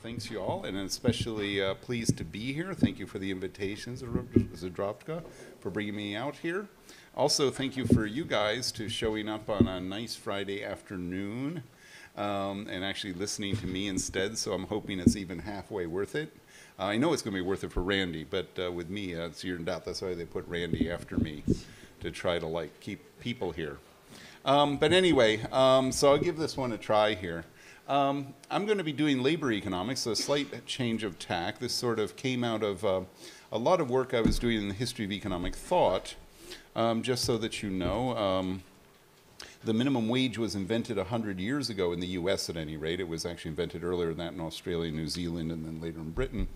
Thanks, you all, and especially pleased to be here. Thank you for the invitations, Zdravka, for bringing me out here. Also, thank you for you guys to showing up on a nice Friday afternoon and actually listening to me instead, so I'm hoping it's even halfway worth it. I know it's going to be worth it for Randy, but with me, it's you're in doubt. That's why they put Randy after me, to try to keep people here. But anyway, so I'll give this one a try here. I'm going to be doing labor economics, so a slight change of tack. This sort of came out of a lot of work I was doing in the history of economic thought. Just so that you know, the minimum wage was invented 100 years ago in the US at any rate. It was actually invented earlier than that in Australia, New Zealand, and then later in Britain.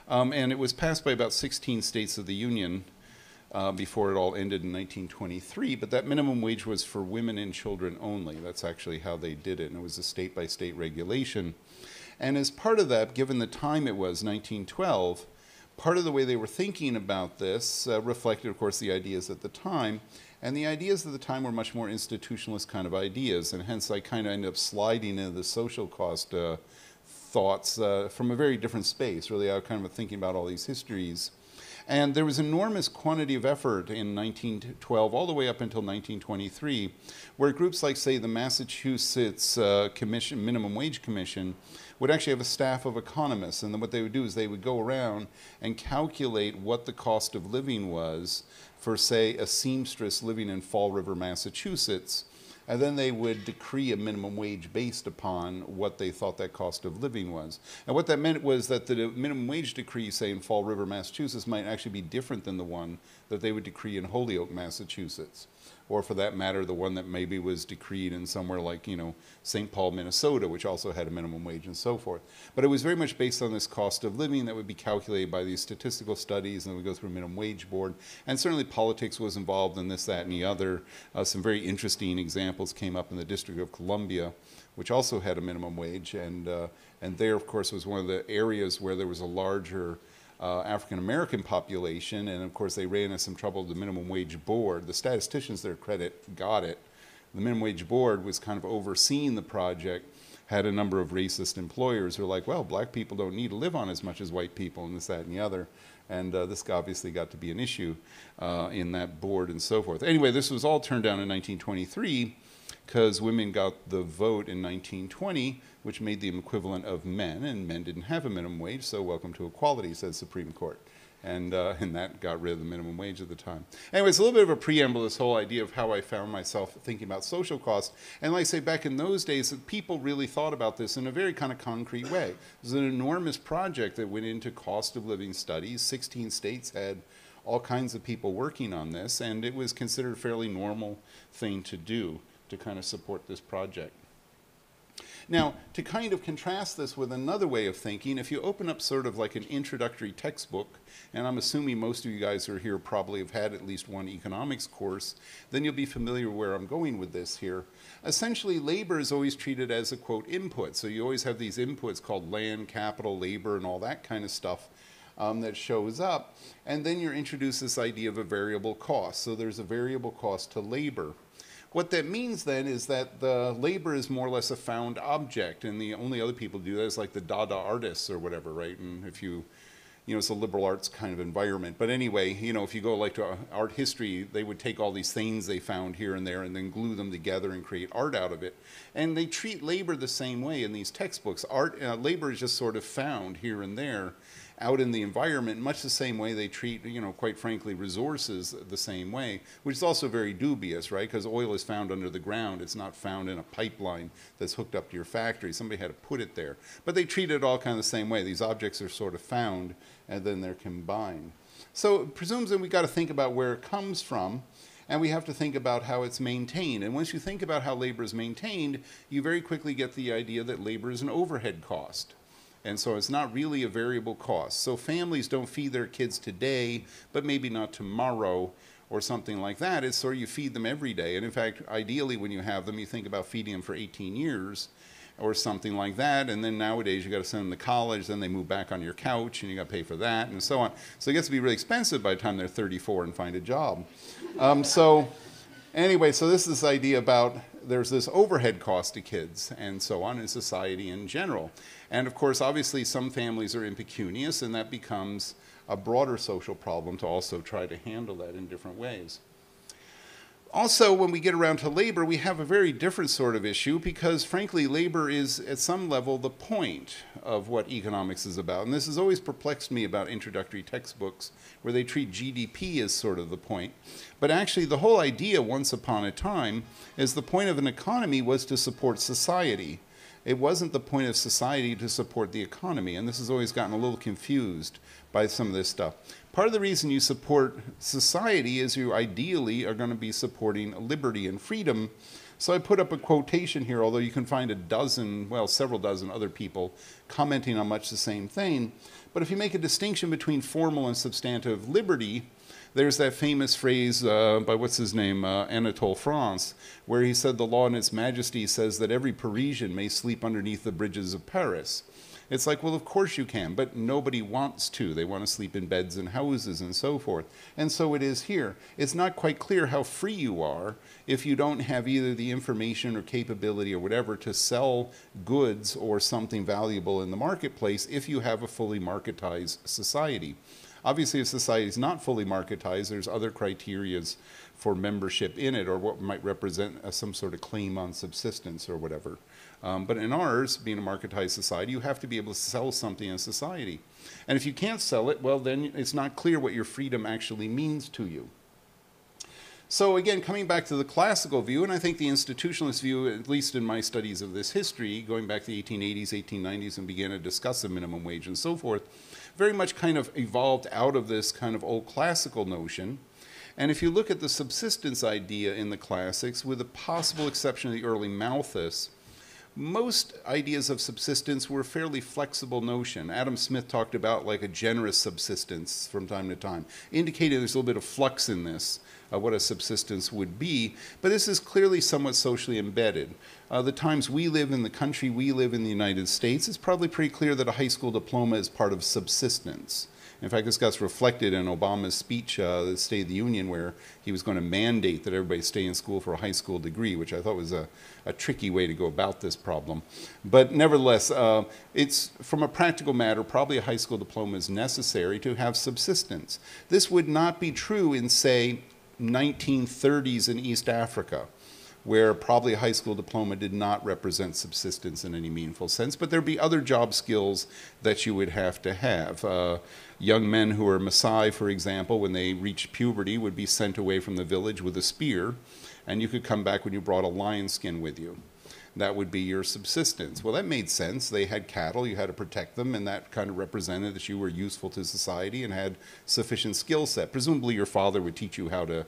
And it was passed by about 16 states of the Union before it all ended in 1923. But that minimum wage was for women and children only. That's actually how they did it. And it was a state-by-state regulation. And as part of that, given the time it was, 1912, part of the way they were thinking about this reflected, of course, the ideas at the time. And the ideas at the time were much more institutionalist kind of ideas. And hence, I kind of ended up sliding into the social cost thoughts from a very different space. Really, I was kind of thinking about all these histories. And there was enormous quantity of effort in 1912 all the way up until 1923, where groups like, say, the Massachusetts Minimum Wage Commission would actually have a staff of economists. And then what they would do is they would go around and calculate what the cost of living was for, say, a seamstress living in Fall River, Massachusetts. And then they would decree a minimum wage based upon what they thought that cost of living was. And what that meant was that the minimum wage decree, say, in Fall River, Massachusetts, might actually be different than the one that they would decree in Holyoke, Massachusetts. Or for that matter, the one that maybe was decreed in somewhere like, St. Paul, Minnesota, which also had a minimum wage and so forth. But it was very much based on this cost of living that would be calculated by these statistical studies, and then we go through a minimum wage board. And certainly politics was involved in this, that, and the other. Some very interesting examples came up in the District of Columbia, which also had a minimum wage. And there, of course, was one of the areas where there was a larger African-American population, and of course they ran into some trouble with the minimum wage board. The statisticians, their credit, got it. The minimum wage board was kind of overseeing the project, had a number of racist employers who were like, well, black people don't need to live on as much as white people, and this, that, and the other. And this obviously got to be an issue in that board and so forth. Anyway, this was all turned down in 1923 because women got the vote in 1920, which made them equivalent of men, and men didn't have a minimum wage, so welcome to equality, says Supreme Court. And that got rid of the minimum wage at the time. Anyway, it's a little bit of a preamble, this whole idea of how I found myself thinking about social costs. And like I say, back in those days, people really thought about this in a very kind of concrete way. It was an enormous project that went into cost of living studies. 16 states had all kinds of people working on this, and it was considered a fairly normal thing to do to kind of support this project. Now, to kind of contrast this with another way of thinking, if you open up sort of like an introductory textbook, and I'm assuming most of you guys who are here probably have had at least one economics course, then you'll be familiar where I'm going with this here. Essentially, labor is always treated as a, quote, input. So you always have these inputs called land, capital, labor, and all that kind of stuff that shows up. And then you're introduced this idea of a variable cost. So there's a variable cost to labor. What that means then is that the labor is more or less a found object, and the only other people do that is like the Dada artists or whatever, right? And if it's a liberal arts kind of environment. But anyway, if you go like to art history, they would take all these things they found here and there and then glue them together and create art out of it. And they treat labor the same way in these textbooks. Labor is just sort of found here and there out in the environment, much the same way they treat, quite frankly, resources the same way, which is also very dubious, right? Because oil is found under the ground. It's not found in a pipeline that's hooked up to your factory. Somebody had to put it there. But they treat it all kind of the same way. These objects are sort of found, and then they're combined. So it presumes that we've got to think about where it comes from, and we have to think about how it's maintained. And once you think about how labor is maintained, you very quickly get the idea that labor is an overhead cost. And so it's not really a variable cost. So families don't feed their kids today, but maybe not tomorrow or something like that. It's sort of you feed them every day. And in fact, ideally when you have them, you think about feeding them for 18 years or something like that. And then nowadays you got to send them to college, then they move back on your couch and you got to pay for that and so on. So it gets to be really expensive by the time they're 34 and find a job. Anyway, so this is this idea about there's this overhead cost to kids and so on in society in general. And of course, obviously, some families are impecunious, and that becomes a broader social problem to also try to handle that in different ways. Also, when we get around to labor, we have a very different sort of issue because, frankly, labor is, at some level, the point of what economics is about. And this has always perplexed me about introductory textbooks where they treat GDP as sort of the point. But actually, the whole idea, once upon a time, is the point of an economy was to support society. It wasn't the point of society to support the economy. And this has always gotten a little confused by some of this stuff. Part of the reason you support society is you ideally are going to be supporting liberty and freedom. So I put up a quotation here, although you can find a dozen, well, several dozen other people commenting on much the same thing. But if you make a distinction between formal and substantive liberty, there's that famous phrase by what's his name, Anatole France, where he said the law in its majesty says that every Parisian may sleep underneath the bridges of Paris. It's like, well, of course you can, but nobody wants to. They want to sleep in beds and houses and so forth. And so it is here. It's not quite clear how free you are if you don't have either the information or capability or whatever to sell goods or something valuable in the marketplace if you have a fully marketized society. Obviously, if society is not fully marketized, there's other criterias for membership in it, or what might represent some sort of claim on subsistence or whatever. But in ours, being a marketized society, you have to be able to sell something in society. And if you can't sell it, well, then it's not clear what your freedom actually means to you. So again, coming back to the classical view, and I think the institutionalist view, at least in my studies of this history, going back to the 1880s, 1890s, and began to discuss the minimum wage and so forth, very much kind of evolved out of this kind of old classical notion. And if you look at the subsistence idea in the classics, with the possible exception of the early Malthus, most ideas of subsistence were a fairly flexible notion. Adam Smith talked about like a generous subsistence from time to time, indicating there's a little bit of flux in this, what a subsistence would be, but this is clearly somewhat socially embedded. The times we live in the country we live in the United States, it's probably pretty clear that a high school diploma is part of subsistence. In fact, this got reflected in Obama's speech, the State of the Union, where he was going to mandate that everybody stay in school for a high school degree, which I thought was a tricky way to go about this problem. But nevertheless, it's, from a practical matter, probably a high school diploma is necessary to have subsistence. This would not be true in, say, 1930s in East Africa, where probably a high school diploma did not represent subsistence in any meaningful sense, but there'd be other job skills that you would have to have. Young men who are Maasai, for example, when they reached puberty, would be sent away from the village with a spear, and you could come back when you brought a lion skin with you. That would be your subsistence. Well, that made sense. They had cattle, you had to protect them, and that kind of represented that you were useful to society and had sufficient skill set. Presumably your father would teach you how to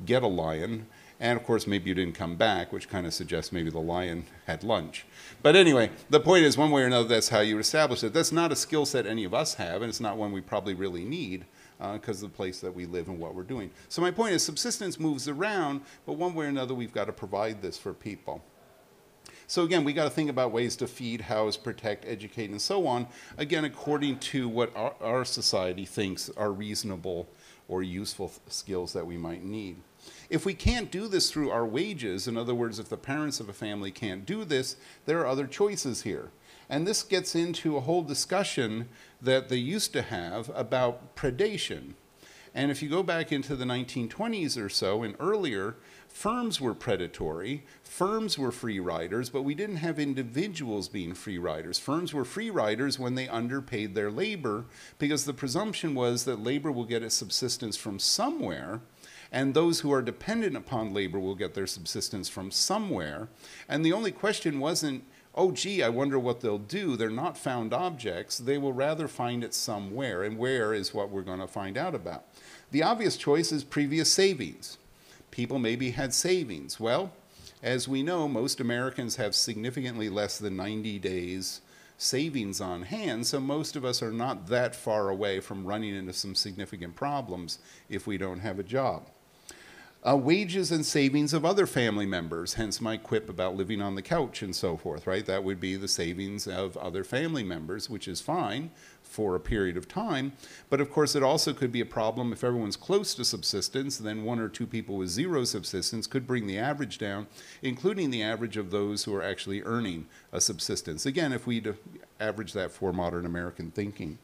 get a lion, and of course maybe you didn't come back, which kind of suggests maybe the lion had lunch. But anyway, the point is, one way or another, that's how you establish it. That's not a skill set any of us have, and it's not one we probably really need because of the place that we live and what we're doing. So my point is, subsistence moves around, but one way or another we've got to provide this for people. So again, we got to think about ways to feed, house, protect, educate, and so on, again, according to what our society thinks are reasonable or useful skills that we might need. If we can't do this through our wages, in other words, if the parents of a family can't do this, there are other choices here. And this gets into a whole discussion that they used to have about predation. And if you go back into the 1920s or so and earlier, firms were predatory, firms were free riders, but we didn't have individuals being free riders. Firms were free riders when they underpaid their labor, because the presumption was that labor will get its subsistence from somewhere, and those who are dependent upon labor will get their subsistence from somewhere. And the only question wasn't, oh, gee, I wonder what they'll do. They're not found objects. They will rather find it somewhere, and where is what we're going to find out about. The obvious choice is previous savings. People maybe had savings. Well, as we know, most Americans have significantly less than 90 days savings on hand, so most of us are not that far away from running into some significant problems if we don't have a job. Wages and savings of other family members, hence my quip about living on the couch and so forth, right? That would be the savings of other family members, which is fine for a period of time. But of course, it also could be a problem if everyone's close to subsistence, then one or two people with zero subsistence could bring the average down, including the average of those who are actually earning a subsistence. Again, if we average that for modern American thinking.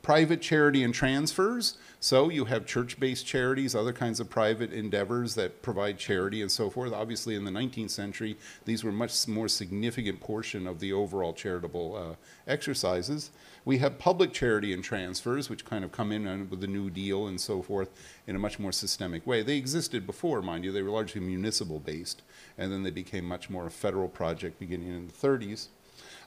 Private charity and transfers. So you have church-based charities, other kinds of private endeavors that provide charity and so forth. Obviously, in the 19th century, these were much more significant portion of the overall charitable exercises. We have public charity and transfers, which kind of come in with the New Deal and so forth in a much more systemic way. They existed before, mind you. They were largely municipal-based, and then they became much more a federal project beginning in the 30s.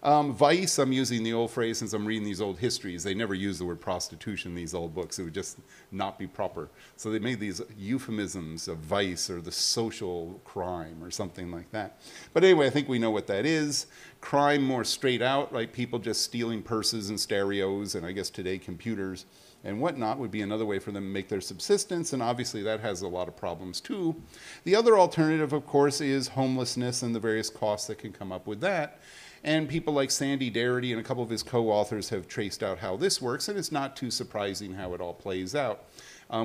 Vice, I'm using the old phrase since I'm reading these old histories. They never use the word prostitution in these old books. It would just not be proper. So they made these euphemisms of vice or the social crime or something like that. But anyway, I think we know what that is. Crime more straight out, right? People just stealing purses and stereos and I guess today computers and whatnot would be another way for them to make their subsistence, and obviously that has a lot of problems too. The other alternative, of course, is homelessness and the various costs that can come up with that. And people like Sandy Darity and a couple of his co-authors have traced out how this works, and it's not too surprising how it all plays out.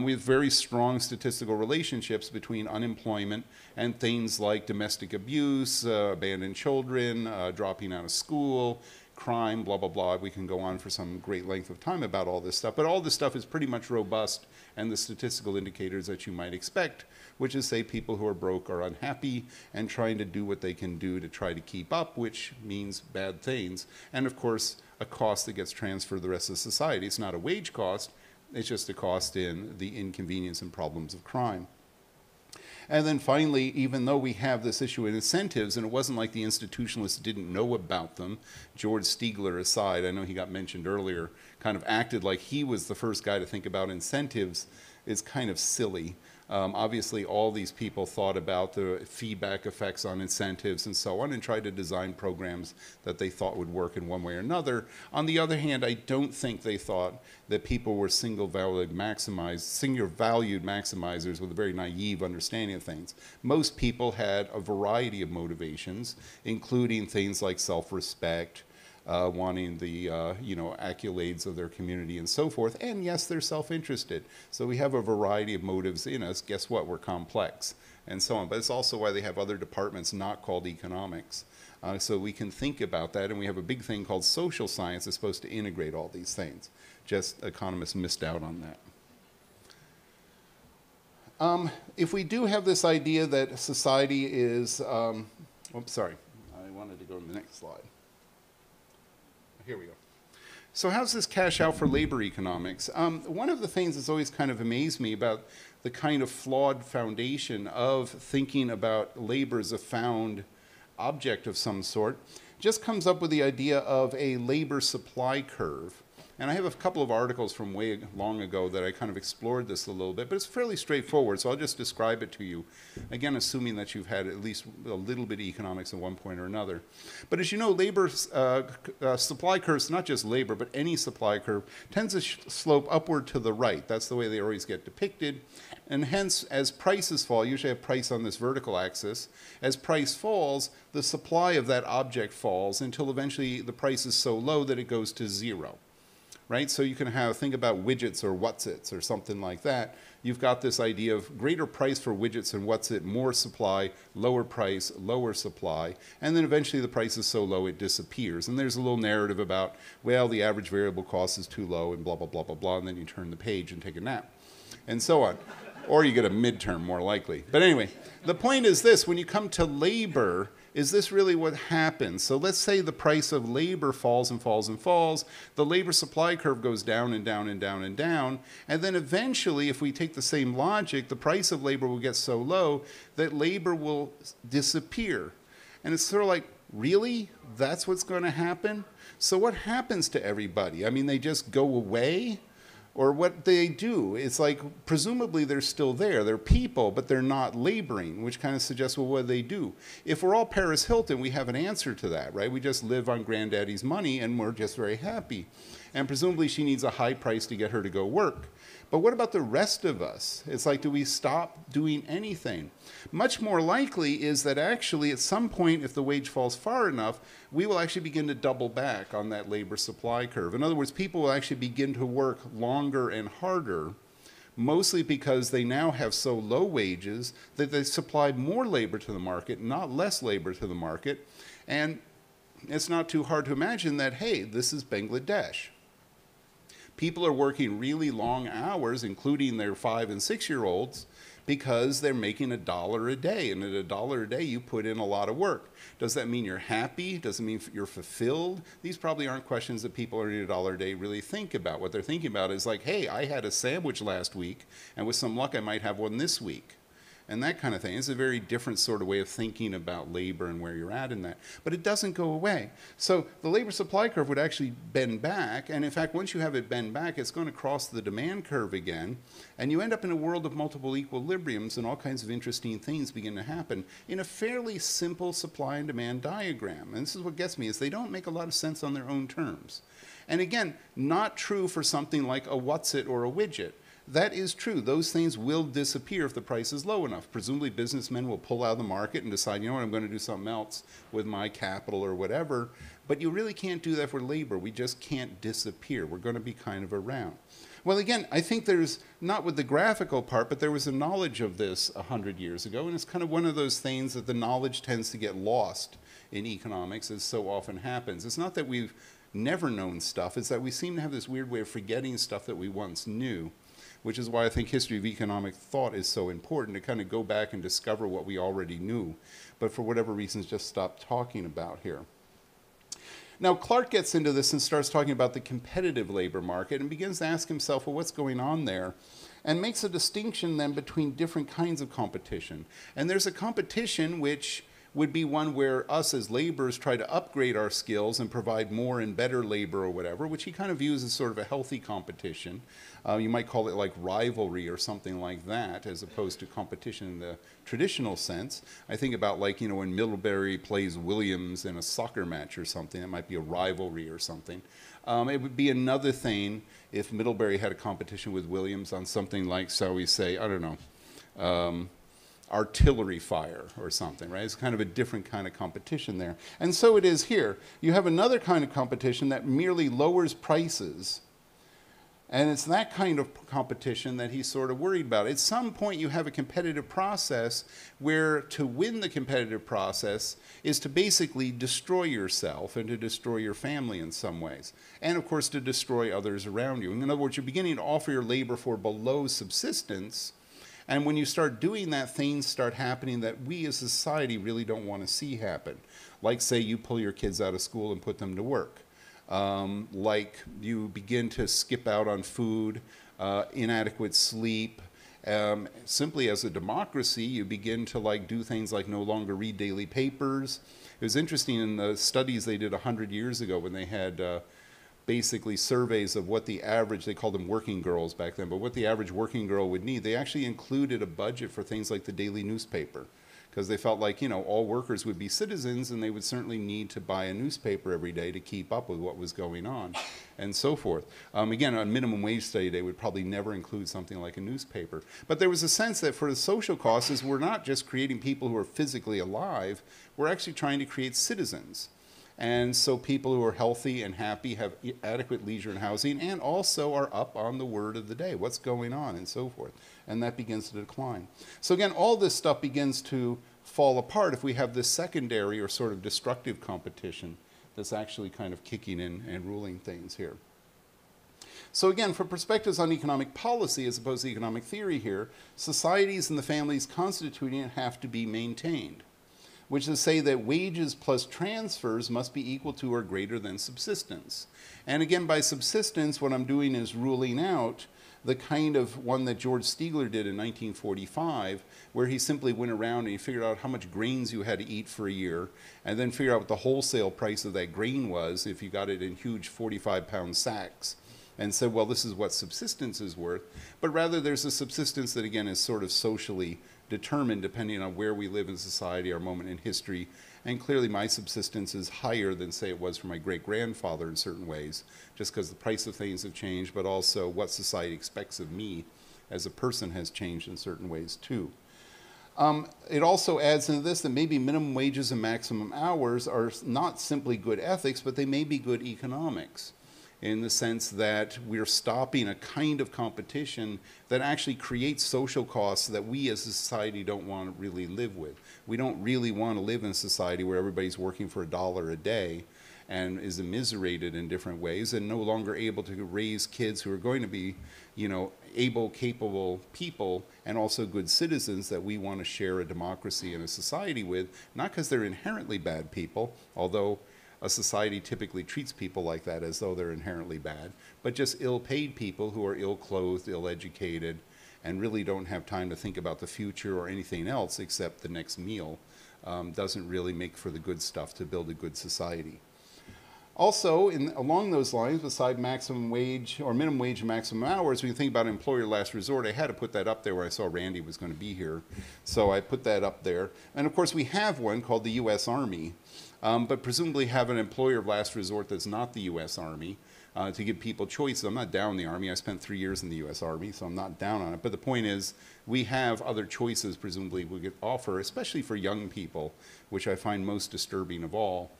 We have very strong statistical relationships between unemployment and things like domestic abuse, abandoned children, dropping out of school, crime, blah, blah, blah. We can go on for some great length of time about all this stuff, but all this stuff is pretty much robust and the statistical indicators that you might expect, which is, say, people who are broke are unhappy and trying to do what they can do to try to keep up, which means bad things. And of course, a cost that gets transferred to the rest of society. It's not a wage cost, it's just a cost in the inconvenience and problems of crime. And then finally, even though we have this issue in incentives, and it wasn't like the institutionalists didn't know about them, George Stigler aside, I know he got mentioned earlier, kind of acted like he was the first guy to think about incentives, is kind of silly. Obviously, all these people thought about the feedback effects on incentives and so on and tried to design programs that they thought would work in one way or another. On the other hand, I don't think they thought that people were single-valued maximizers with a very naive understanding of things. Most people had a variety of motivations, including things like self-respect, wanting the accolades of their community and so forth, and yes, they're self-interested. So we have a variety of motives in us. Guess what? We're complex and so on. But it's also why they have other departments not called economics. So we can think about that, and we have a big thing called social science that's supposed to integrate all these things. Just economists missed out on that. If we do have this idea that society is, oops, sorry, I wanted to go to the next slide. Here we go. So how's this cash out for labor economics? One of the things that's always kind of amazed me about the kind of flawed foundation of thinking about labor as a found object of some sort just comes up with the idea of a labor supply curve. And I have a couple of articles from way long ago that I kind of explored this a little bit, but it's fairly straightforward, so I'll just describe it to you, again, assuming that you've had at least a little bit of economics at one point or another. But as you know, labor supply curves, not just labor, but any supply curve, tends to slope upward to the right. That's the way they always get depicted. And hence, as prices fall, usually have price on this vertical axis, as price falls, the supply of that object falls until eventually the price is so low that it goes to zero. Right? So you can think about widgets or whatsits or something like that. You've got this idea of greater price for widgets and whatsit, more supply, lower price, lower supply, and then eventually the price is so low it disappears. And there's a little narrative about, well, the average variable cost is too low and blah, blah, blah, blah, blah, and then you turn the page and take a nap, and so on. Or you get a midterm, more likely. But anyway, the point is this, when you come to labor, is this really what happens? So let's say the price of labor falls and falls and falls. The labor supply curve goes down and down and down and down. And then eventually, if we take the same logic, the price of labor will get so low that labor will disappear. And it's sort of like, really? That's what's going to happen? So what happens to everybody? I mean, they just go away? Or what they do, it's like, presumably they're still there. They're people, but they're not laboring, which kind of suggests, well, what do they do? If we're all Paris Hilton, we have an answer to that, right? We just live on granddaddy's money, and we're just very happy. And presumably she needs a high price to get her to go work. But what about the rest of us? It's like, do we stop doing anything? Much more likely is that actually at some point, if the wage falls far enough, we will actually begin to double back on that labor supply curve. In other words, people will actually begin to work longer and harder, mostly because they now have so low wages that they supply more labor to the market, not less labor to the market. And it's not too hard to imagine that, hey, this is Bangladesh. People are working really long hours, including their 5- and 6-year-olds, because they're making $1 a day. And at $1 a day, you put in a lot of work. Does that mean you're happy? Does it mean you're fulfilled? These probably aren't questions that people earning $1 a day really think about. What they're thinking about is like, hey, I had a sandwich last week, and with some luck, I might have one this week. And that kind of thing. It's a very different sort of way of thinking about labor and where you're at in that. But it doesn't go away. So the labor supply curve would actually bend back. And in fact, once you have it bend back, it's going to cross the demand curve again. And you end up in a world of multiple equilibriums, and all kinds of interesting things begin to happen in a fairly simple supply and demand diagram. And this is what gets me, is they don't make a lot of sense on their own terms. And again, not true for something like a what's-it or a widget. That is true. Those things will disappear if the price is low enough. Presumably businessmen will pull out of the market and decide, you know what, I'm going to do something else with my capital or whatever. But you really can't do that for labor. We just can't disappear. We're going to be kind of around. Well, again, I think there's, not with the graphical part, but there was a knowledge of this 100 years ago. And it's kind of one of those things that the knowledge tends to get lost in economics, as so often happens. It's not that we've never known stuff. It's that we seem to have this weird way of forgetting stuff that we once knew, which is why I think history of economic thought is so important, to kind of go back and discover what we already knew, but for whatever reasons just stop talking about here. Now, Clark gets into this and starts talking about the competitive labor market and begins to ask himself, well, what's going on there? And makes a distinction then between different kinds of competition. And there's a competition which would be one where us as laborers try to upgrade our skills and provide more and better labor or whatever, which he kind of views as sort of a healthy competition. You might call it like rivalry or something like that, as opposed to competition in the traditional sense. I think about, like, you know, when Middlebury plays Williams in a soccer match or something, it might be a rivalry or something. It would be another thing if Middlebury had a competition with Williams on something like, shall we say, I don't know, artillery fire or something, right? It's kind of a different kind of competition there. And so it is here. You have another kind of competition that merely lowers prices, and it's that kind of competition that he's sort of worried about. At some point you have a competitive process where to win the competitive process is to basically destroy yourself and to destroy your family in some ways. And of course to destroy others around you. In other words, you're beginning to offer your labor for below subsistence. And when you start doing that, things start happening that we as a society really don't want to see happen. Like, say, you pull your kids out of school and put them to work. Like you begin to skip out on food, inadequate sleep. Simply as a democracy, you begin to like do things like no longer read daily papers. It was interesting in the studies they did 100 years ago when they had basically surveys of what the average, they called them working girls back then, but what the average working girl would need. They actually included a budget for things like the daily newspaper, because they felt like, you know, all workers would be citizens and they would certainly need to buy a newspaper every day to keep up with what was going on and so forth. Again, on minimum wage study, they would probably never include something like a newspaper. But there was a sense that for the social causes, we're not just creating people who are physically alive, we're actually trying to create citizens. And so people who are healthy and happy have adequate leisure and housing and also are up on the word of the day, what's going on and so forth. And that begins to decline. So again, all this stuff begins to fall apart if we have this secondary or sort of destructive competition that's actually kind of kicking in and ruling things here. So again, for perspectives on economic policy as opposed to economic theory here, societies and the families constituting it have to be maintained, which is to say that wages plus transfers must be equal to or greater than subsistence. And again, by subsistence, what I'm doing is ruling out the kind of one that George Stigler did in 1945, where he simply went around and he figured out how much grains you had to eat for a year, and then figured out what the wholesale price of that grain was if you got it in huge 45-pound sacks, and said, well, this is what subsistence is worth. But rather, there's a subsistence that, again, is sort of socially determined depending on where we live in society, our moment in history, And clearly my subsistence is higher than, say, it was for my great-grandfather in certain ways, just because the price of things have changed, but also what society expects of me as a person has changed in certain ways too. It also adds into this that maybe minimum wages and maximum hours are not simply good ethics, but they may be good economics, in the sense that we're stopping a kind of competition that actually creates social costs that we as a society don't want to really live with. We don't really want to live in a society where everybody's working for $1 a day and is immiserated in different ways and no longer able to raise kids who are going to be, you know, able, capable people and also good citizens that we want to share a democracy and a society with, not because they're inherently bad people, although a society typically treats people like that as though they're inherently bad, but just ill-paid people who are ill-clothed, ill-educated, and really don't have time to think about the future or anything else except the next meal, doesn't really make for the good stuff to build a good society. Also, along those lines, beside maximum wage or minimum wage and maximum hours, when you think about employer last resort, I had to put that up there where I saw Randy was going to be here. So I put that up there. And of course, we have one called the U.S. Army, but presumably have an employer of last resort that's not the U.S. Army to give people choices. I'm not down the Army. I spent 3 years in the U.S. Army, so I'm not down on it. But the point is, we have other choices presumably we could offer, especially for young people, which I find most disturbing of all.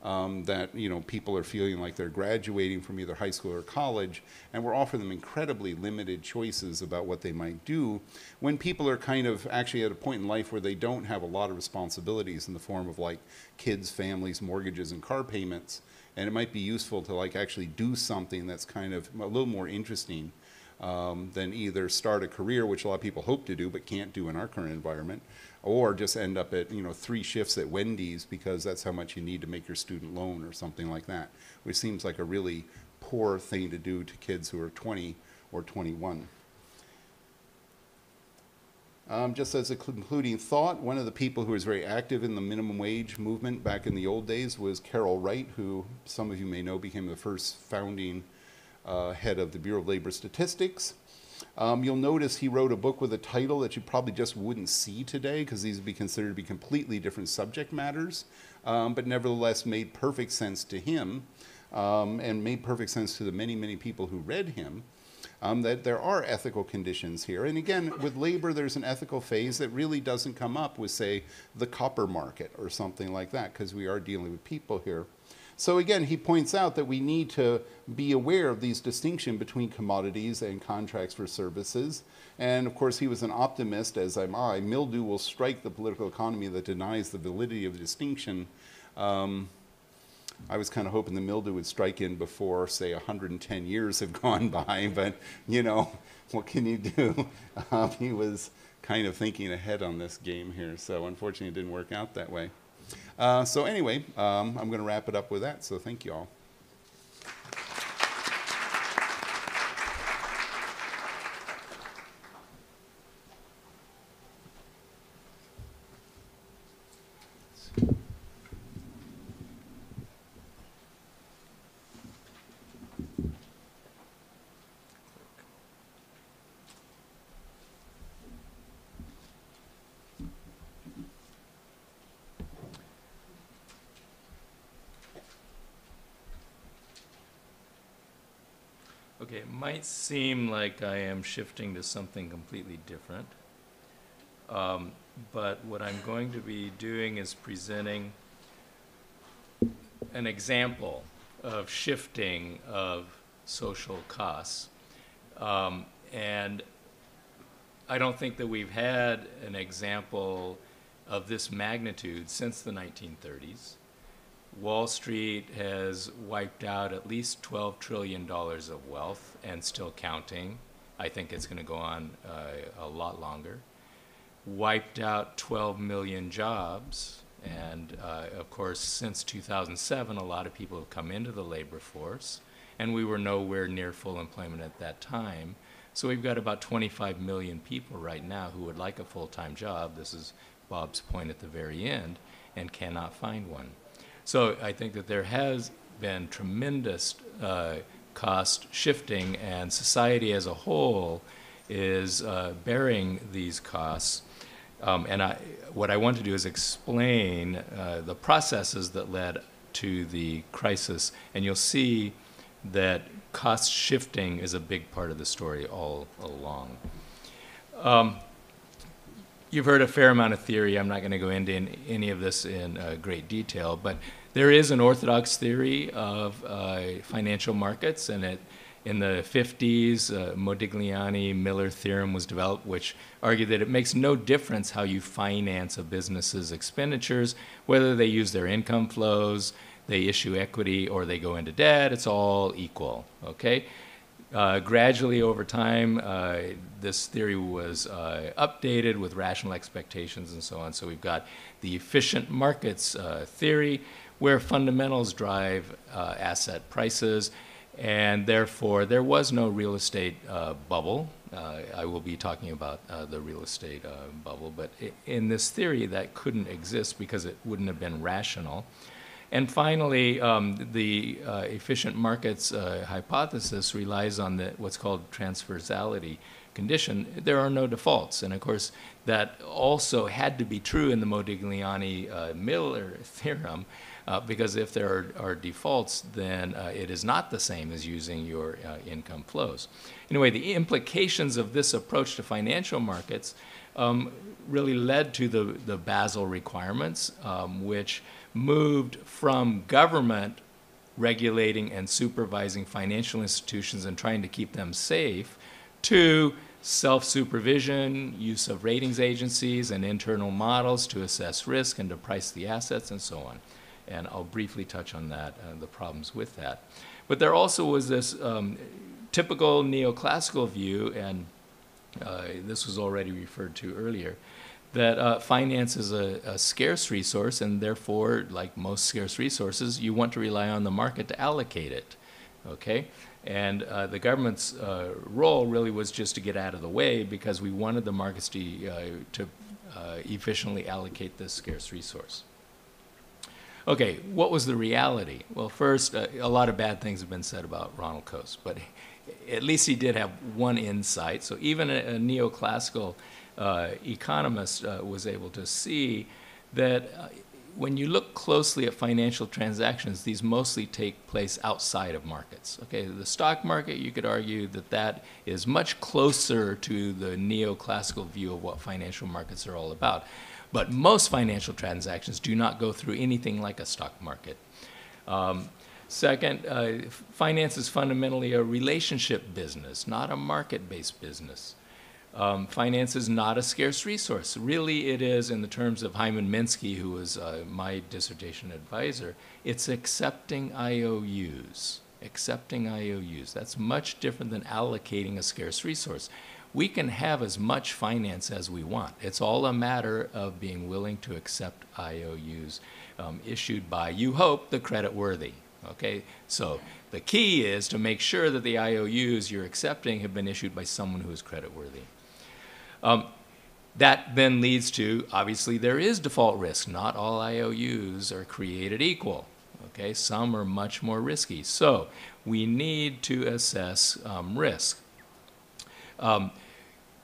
That, you know, people are feeling like they're graduating from either high school or college, and we're offering them incredibly limited choices about what they might do when people are kind of actually at a point in life where they don't have a lot of responsibilities in the form of like kids, families, mortgages, and car payments. And it might be useful to like actually do something that's kind of a little more interesting than either start a career, which a lot of people hope to do but can't do in our current environment, or just end up at, you know, 3 shifts at Wendy's because that's how much you need to make your student loan or something like that, which seems like a really poor thing to do to kids who are 20 or 21. Just as a concluding thought, one of the people who was very active in the minimum wage movement back in the old days was Carol Wright, who some of you may know became the first founding head of the Bureau of Labor Statistics. You'll notice he wrote a book with a title that you probably just wouldn't see today because these would be considered to be completely different subject matters, but nevertheless made perfect sense to him and made perfect sense to the many, many people who read him, that there are ethical conditions here. And again, with labor, there's an ethical phase that really doesn't come up with, say, the copper market or something like that, because we are dealing with people here. So again, he points out that we need to be aware of these distinctions between commodities and contracts for services. And of course, he was an optimist, as am I. Mildew will strike the political economy that denies the validity of the distinction. I was kind of hoping the mildew would strike in before, say, 110 years have gone by, but, you know, what can you do? He was kind of thinking ahead on this game here, so unfortunately it didn't work out that way. So anyway, I'm going to wrap it up with that, so thank you all. Okay, it might seem like I am shifting to something completely different, but what I'm going to be doing is presenting an example of shifting of social costs. And I don't think that we've had an example of this magnitude since the 1930s. Wall Street has wiped out at least $12 trillion of wealth and still counting. I think it's going to go on a lot longer. Wiped out 12 million jobs. And of course, since 2007, a lot of people have come into the labor force, and we were nowhere near full employment at that time. So we've got about 25 million people right now who would like a full-time job. This is Bob's point at the very end, and cannot find one. So I think that there has been tremendous cost shifting, and society as a whole is bearing these costs. What I want to do is explain the processes that led to the crisis, and you'll see that cost shifting is a big part of the story all along. You've heard a fair amount of theory. I'm not going to go into any of this in great detail, but there is an orthodox theory of financial markets, and in the 50s, Modigliani-Miller theorem was developed, which argued that it makes no difference how you finance a business's expenditures, whether they use their income flows, they issue equity, or they go into debt. It's all equal, okay? Gradually over time, this theory was updated with rational expectations and so on. So we've got the efficient markets theory, where fundamentals drive asset prices, and therefore there was no real estate bubble. I will be talking about the real estate bubble, but in this theory that couldn't exist because it wouldn't have been rational. And finally, the efficient markets hypothesis relies on what's called transversality condition. There are no defaults. And of course, that also had to be true in the Modigliani-Miller theorem, because if there are defaults, then it is not the same as using your income flows. Anyway, the implications of this approach to financial markets really led to the Basel requirements, which moved from government regulating and supervising financial institutions and trying to keep them safe to self-supervision, use of ratings agencies and internal models to assess risk and to price the assets and so on. And I'll briefly touch on that, the problems with that. But there also was this typical neoclassical view, and this was already referred to earlier, that finance is a scarce resource, and therefore, like most scarce resources, you want to rely on the market to allocate it, okay? And the government's role really was just to get out of the way, because we wanted the markets to efficiently allocate this scarce resource. Okay, what was the reality? Well, first, a lot of bad things have been said about Ronald Coase, but at least he did have one insight. So even a neoclassical economist was able to see that when you look closely at financial transactions, these mostly take place outside of markets. Okay, the stock market, you could argue that that is much closer to the neoclassical view of what financial markets are all about. But most financial transactions do not go through anything like a stock market. Second, finance is fundamentally a relationship business, not a market-based business. Finance is not a scarce resource. Really, it is, in the terms of Hyman Minsky, who was my dissertation advisor, it's accepting IOUs. Accepting IOUs. That's much different than allocating a scarce resource. We can have as much finance as we want. It's all a matter of being willing to accept IOUs issued by, you hope, the credit-worthy. Okay, so the key is to make sure that the IOUs you're accepting have been issued by someone who is creditworthy. That then leads to, obviously, there is default risk. Not all IOUs are created equal. Okay, some are much more risky. So we need to assess risk.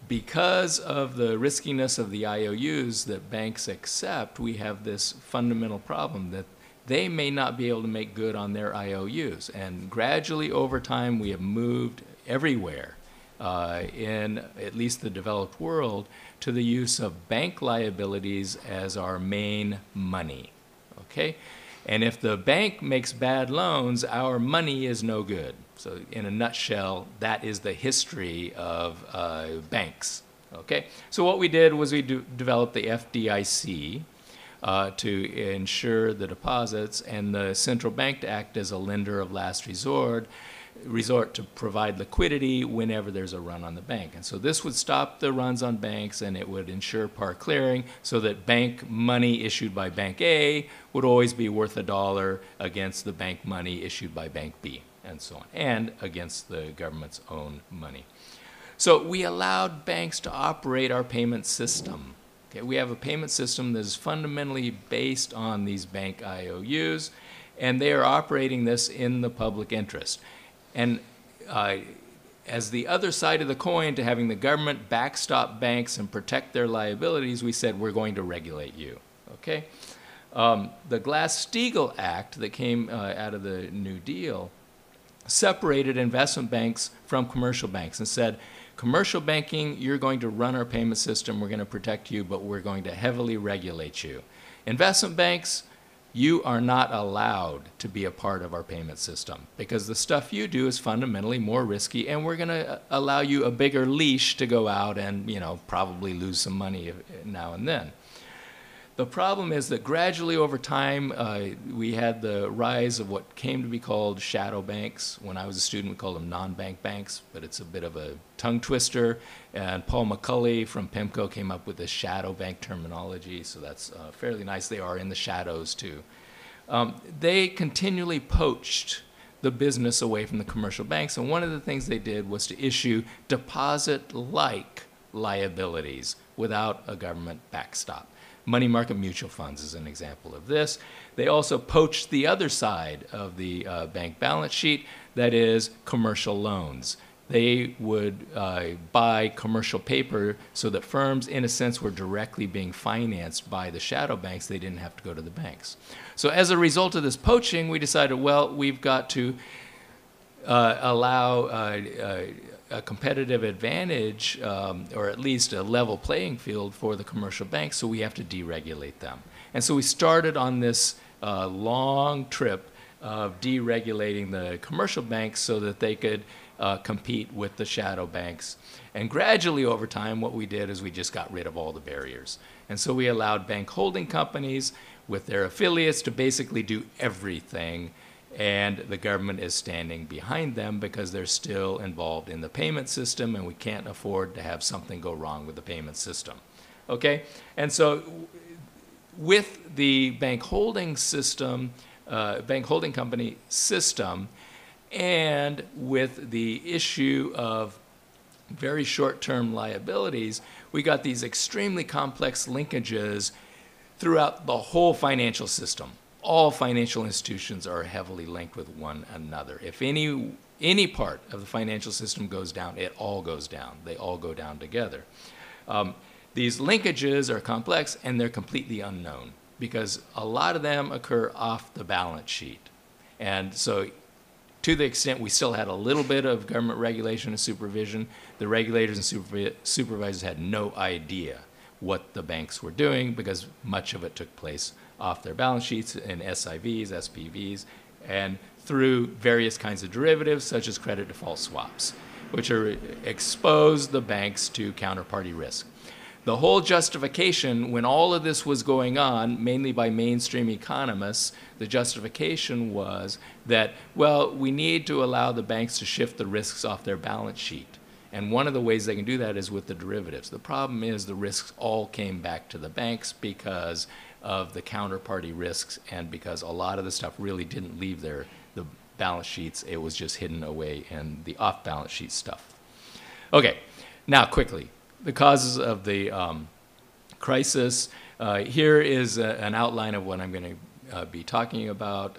Because of the riskiness of the IOUs that banks accept, we have this fundamental problem that they may not be able to make good on their IOUs. And gradually over time, we have moved everywhere in at least the developed world to the use of bank liabilities as our main money, okay? And if the bank makes bad loans, our money is no good. So in a nutshell, that is the history of banks, okay? So what we did was we developed the FDIC, to ensure the deposits, and the central bank to act as a lender of last resort to provide liquidity whenever there's a run on the bank. And so this would stop the runs on banks, and it would ensure par clearing so that bank money issued by Bank A would always be worth $1 against the bank money issued by Bank B, and so on, and against the government's own money. So we allowed banks to operate our payment system. Okay, we have a payment system that is fundamentally based on these bank IOUs, and they are operating this in the public interest. And as the other side of the coin to having the government backstop banks and protect their liabilities, we said we're going to regulate you. Okay? The Glass-Steagall Act that came out of the New Deal separated investment banks from commercial banks and said, commercial banking, you're going to run our payment system, we're going to protect you, but we're going to heavily regulate you. Investment banks, you are not allowed to be a part of our payment system because the stuff you do is fundamentally more risky, and we're going to allow you a bigger leash to go out and, you know, probably lose some money now and then. The problem is that gradually over time, we had the rise of what came to be called shadow banks. When I was a student, we called them non-bank banks, but it's a bit of a tongue twister. And Paul McCulley from PIMCO came up with this shadow bank terminology, so that's fairly nice. They are in the shadows, too. They continually poached the business away from the commercial banks, and one of the things they did was to issue deposit-like liabilities without a government backstop. Money market mutual funds is an example of this. They also poached the other side of the bank balance sheet, that is commercial loans. They would buy commercial paper so that firms, in a sense, were directly being financed by the shadow banks. They didn't have to go to the banks. So as a result of this poaching, we decided, well, we've got to allow a competitive advantage, or at least a level playing field for the commercial banks, so we have to deregulate them. And so we started on this long trip of deregulating the commercial banks so that they could compete with the shadow banks. And gradually over time, what we did is we just got rid of all the barriers. And so we allowed bank holding companies with their affiliates to basically do everything, and the government is standing behind them because they're still involved in the payment system, and we can't afford to have something go wrong with the payment system. Okay? And so with the bank holding system, bank holding company system, and with the issue of very short-term liabilities, we got these extremely complex linkages throughout the whole financial system. All financial institutions are heavily linked with one another. If any part of the financial system goes down, it all goes down. They all go down together. These linkages are complex, and they're completely unknown because a lot of them occur off the balance sheet. And so to the extent we still had a little bit of government regulation and supervision, the regulators and supervisors had no idea what the banks were doing because much of it took place off their balance sheets in SIVs, SPVs, and through various kinds of derivatives such as credit default swaps, which expose the banks to counterparty risk. The whole justification, when all of this was going on, mainly by mainstream economists, the justification was that, well, we need to allow the banks to shift the risks off their balance sheet. And one of the ways they can do that is with the derivatives. The problem is the risks all came back to the banks because of the counterparty risks and because a lot of the stuff really didn't leave the balance sheets. It was just hidden away in the off-balance sheet stuff. Okay, now quickly, the causes of the crisis. Here is an outline of what I'm going to be talking about.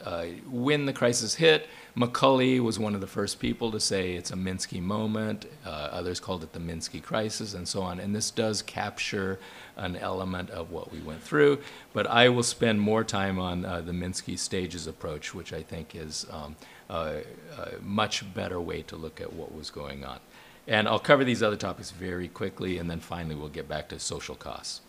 When the crisis hit, McCulley was one of the first people to say it's a Minsky moment. Others called it the Minsky crisis and so on. And this does capture an element of what we went through. But I will spend more time on the Minsky stages approach, which I think is a much better way to look at what was going on. And I'll cover these other topics very quickly, and then finally we'll get back to social costs.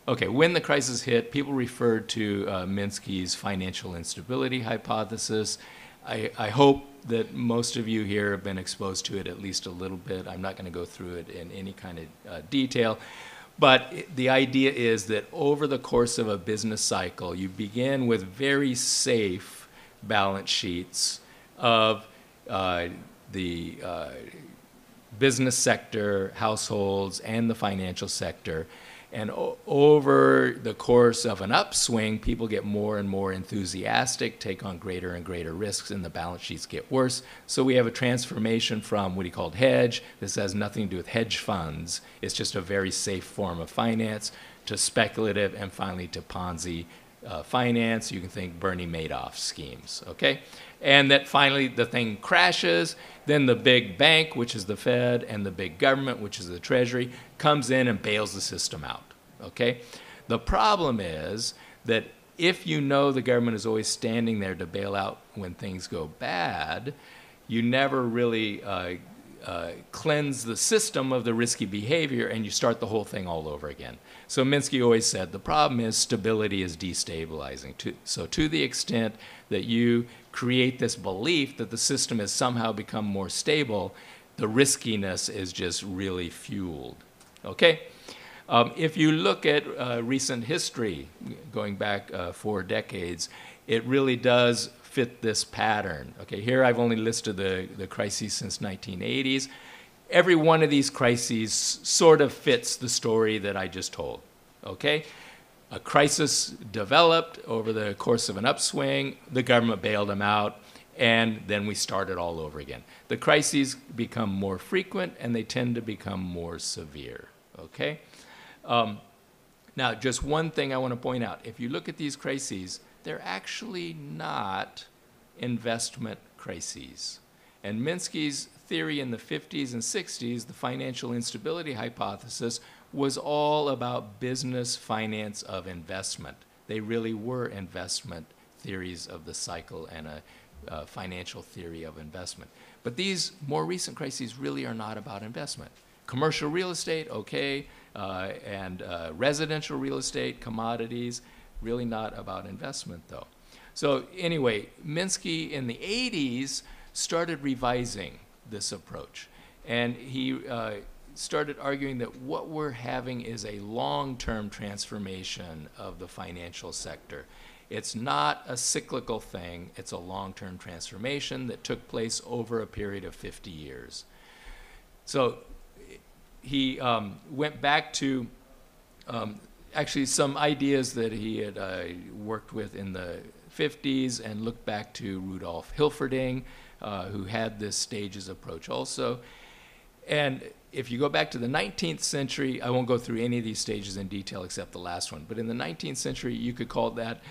Okay, when the crisis hit, people referred to Minsky's financial instability hypothesis. I hope that most of you here have been exposed to it at least a little bit. I'm not going to go through it in any kind of detail. But the idea is that over the course of a business cycle, you begin with very safe balance sheets of the business sector, households, and the financial sector. And over the course of an upswing, people get more and more enthusiastic, take on greater and greater risks, and the balance sheets get worse. So we have a transformation from what he called hedge. This has nothing to do with hedge funds. It's just a very safe form of finance, to speculative, and finally to Ponzi finance, you can think Bernie Madoff schemes, okay? And that finally the thing crashes, then the big bank, which is the Fed, and the big government, which is the Treasury, comes in and bails the system out, okay? The problem is that if you know the government is always standing there to bail out when things go bad, you never really cleanse the system of the risky behavior, and you start the whole thing all over again. So Minsky always said the problem is stability is destabilizing. So to the extent that you create this belief that the system has somehow become more stable, the riskiness is just really fueled. Okay? If you look at recent history, going back 4 decades, it really does fit this pattern. Okay, here I've only listed the crises since 1980s. Every one of these crises sort of fits the story that I just told. Okay, a crisis developed over the course of an upswing, the government bailed them out, and then we started all over again. The crises become more frequent, and they tend to become more severe. Okay. Now, just one thing I want to point out. If you look at these crises, they're actually not investment crises. And Minsky's theory in the 50s and 60s, the financial instability hypothesis, was all about business finance of investment. They really were investment theories of the cycle and a financial theory of investment. But these more recent crises really are not about investment. Commercial real estate, okay, and residential real estate, commodities, really not about investment though. So anyway, Minsky in the 80s started revising this approach. And he started arguing that what we're having is a long-term transformation of the financial sector. It's not a cyclical thing, it's a long-term transformation that took place over a period of 50 years. So he went back to actually some ideas that he had worked with in the 50s and looked back to Rudolf Hilferding, who had this stages approach also. And if you go back to the 19th century, I won't go through any of these stages in detail except the last one, but in the 19th century, you could call that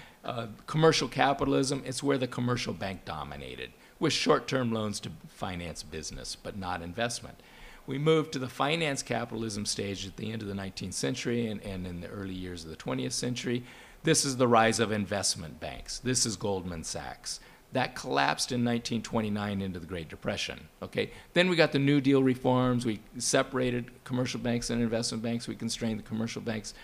commercial capitalism. It's where the commercial bank dominated, with short-term loans to finance business, but not investment. We moved to the finance capitalism stage at the end of the 19th century and in the early years of the 20th century. This is the rise of investment banks. This is Goldman Sachs. That collapsed in 1929 into the Great Depression. Okay? Then we got the New Deal reforms. We separated commercial banks and investment banks. We constrained the commercial banks.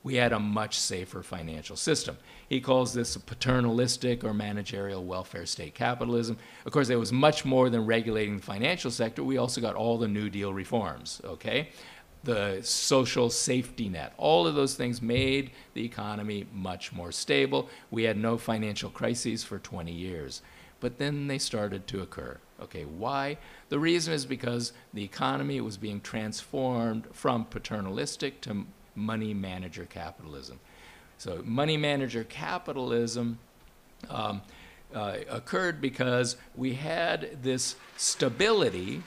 We had a much safer financial system. He calls this a paternalistic or managerial welfare state capitalism. Of course, there was much more than regulating the financial sector. We also got all the New Deal reforms, okay? The social safety net. All of those things made the economy much more stable. We had no financial crises for 20 years. But then they started to occur. Okay, why? The reason is because the economy was being transformed from paternalistic to money manager capitalism. So money manager capitalism occurred because we had this stability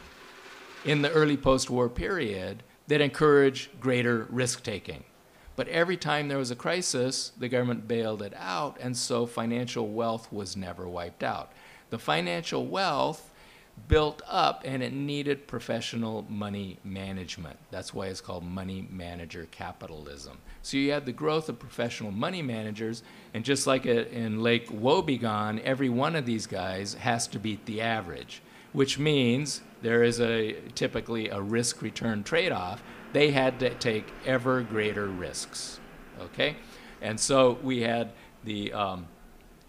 in the early post-war period that encouraged greater risk-taking. But every time there was a crisis, the government bailed it out, and so financial wealth was never wiped out. The financial wealth built up, and it needed professional money management. That's why it's called money manager capitalism. So you had the growth of professional money managers, and just like in Lake Wobegon, every one of these guys has to beat the average, which means there is typically a risk-return trade-off. They had to take ever greater risks, okay? And so we had the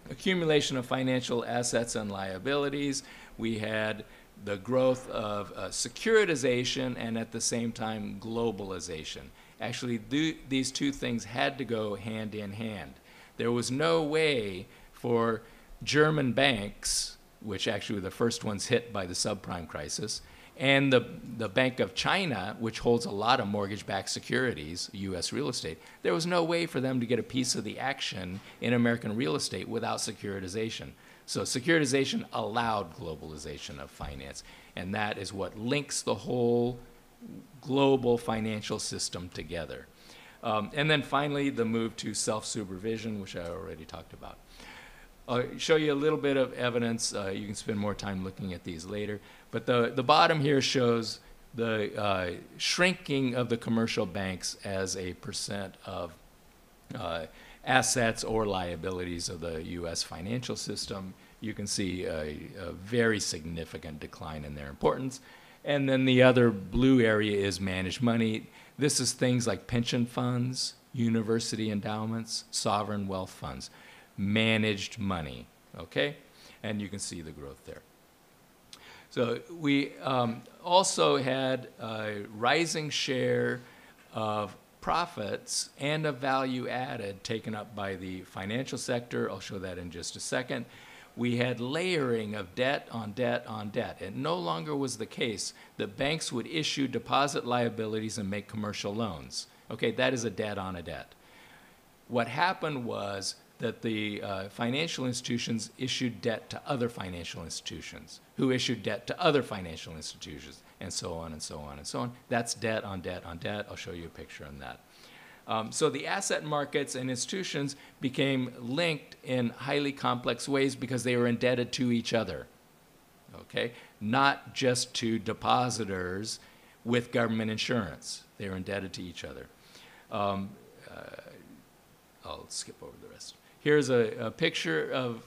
accumulation of financial assets and liabilities. We had the growth of securitization and at the same time globalization. Actually, these two things had to go hand in hand. There was no way for German banks, which actually were the first ones hit by the subprime crisis, and the Bank of China, which holds a lot of mortgage-backed securities, U.S. real estate, there was no way for them to get a piece of the action in American real estate without securitization. So securitization allowed globalization of finance, and that is what links the whole global financial system together. And then finally, the move to self-supervision, which I already talked about. I'll show you a little bit of evidence. You can spend more time looking at these later. But the bottom here shows the shrinking of the commercial banks as a percent of assets or liabilities of the U.S. financial system. You can see a very significant decline in their importance. And then the other blue area is managed money. This is things like pension funds, university endowments, sovereign wealth funds, managed money, okay? And you can see the growth there. So we also had a rising share of profits and of value added taken up by the financial sector. I'll show that in just a second. We had layering of debt on debt on debt. It no longer was the case that banks would issue deposit liabilities and make commercial loans. Okay, that is a debt on a debt. What happened was that the financial institutions issued debt to other financial institutions, who issued debt to other financial institutions, and so on and so on and so on. That's debt on debt on debt. I'll show you a picture on that. So the asset markets and institutions became linked in highly complex ways because they were indebted to each other, okay? Not just to depositors with government insurance. They were indebted to each other. I'll skip over the rest. Here's a picture of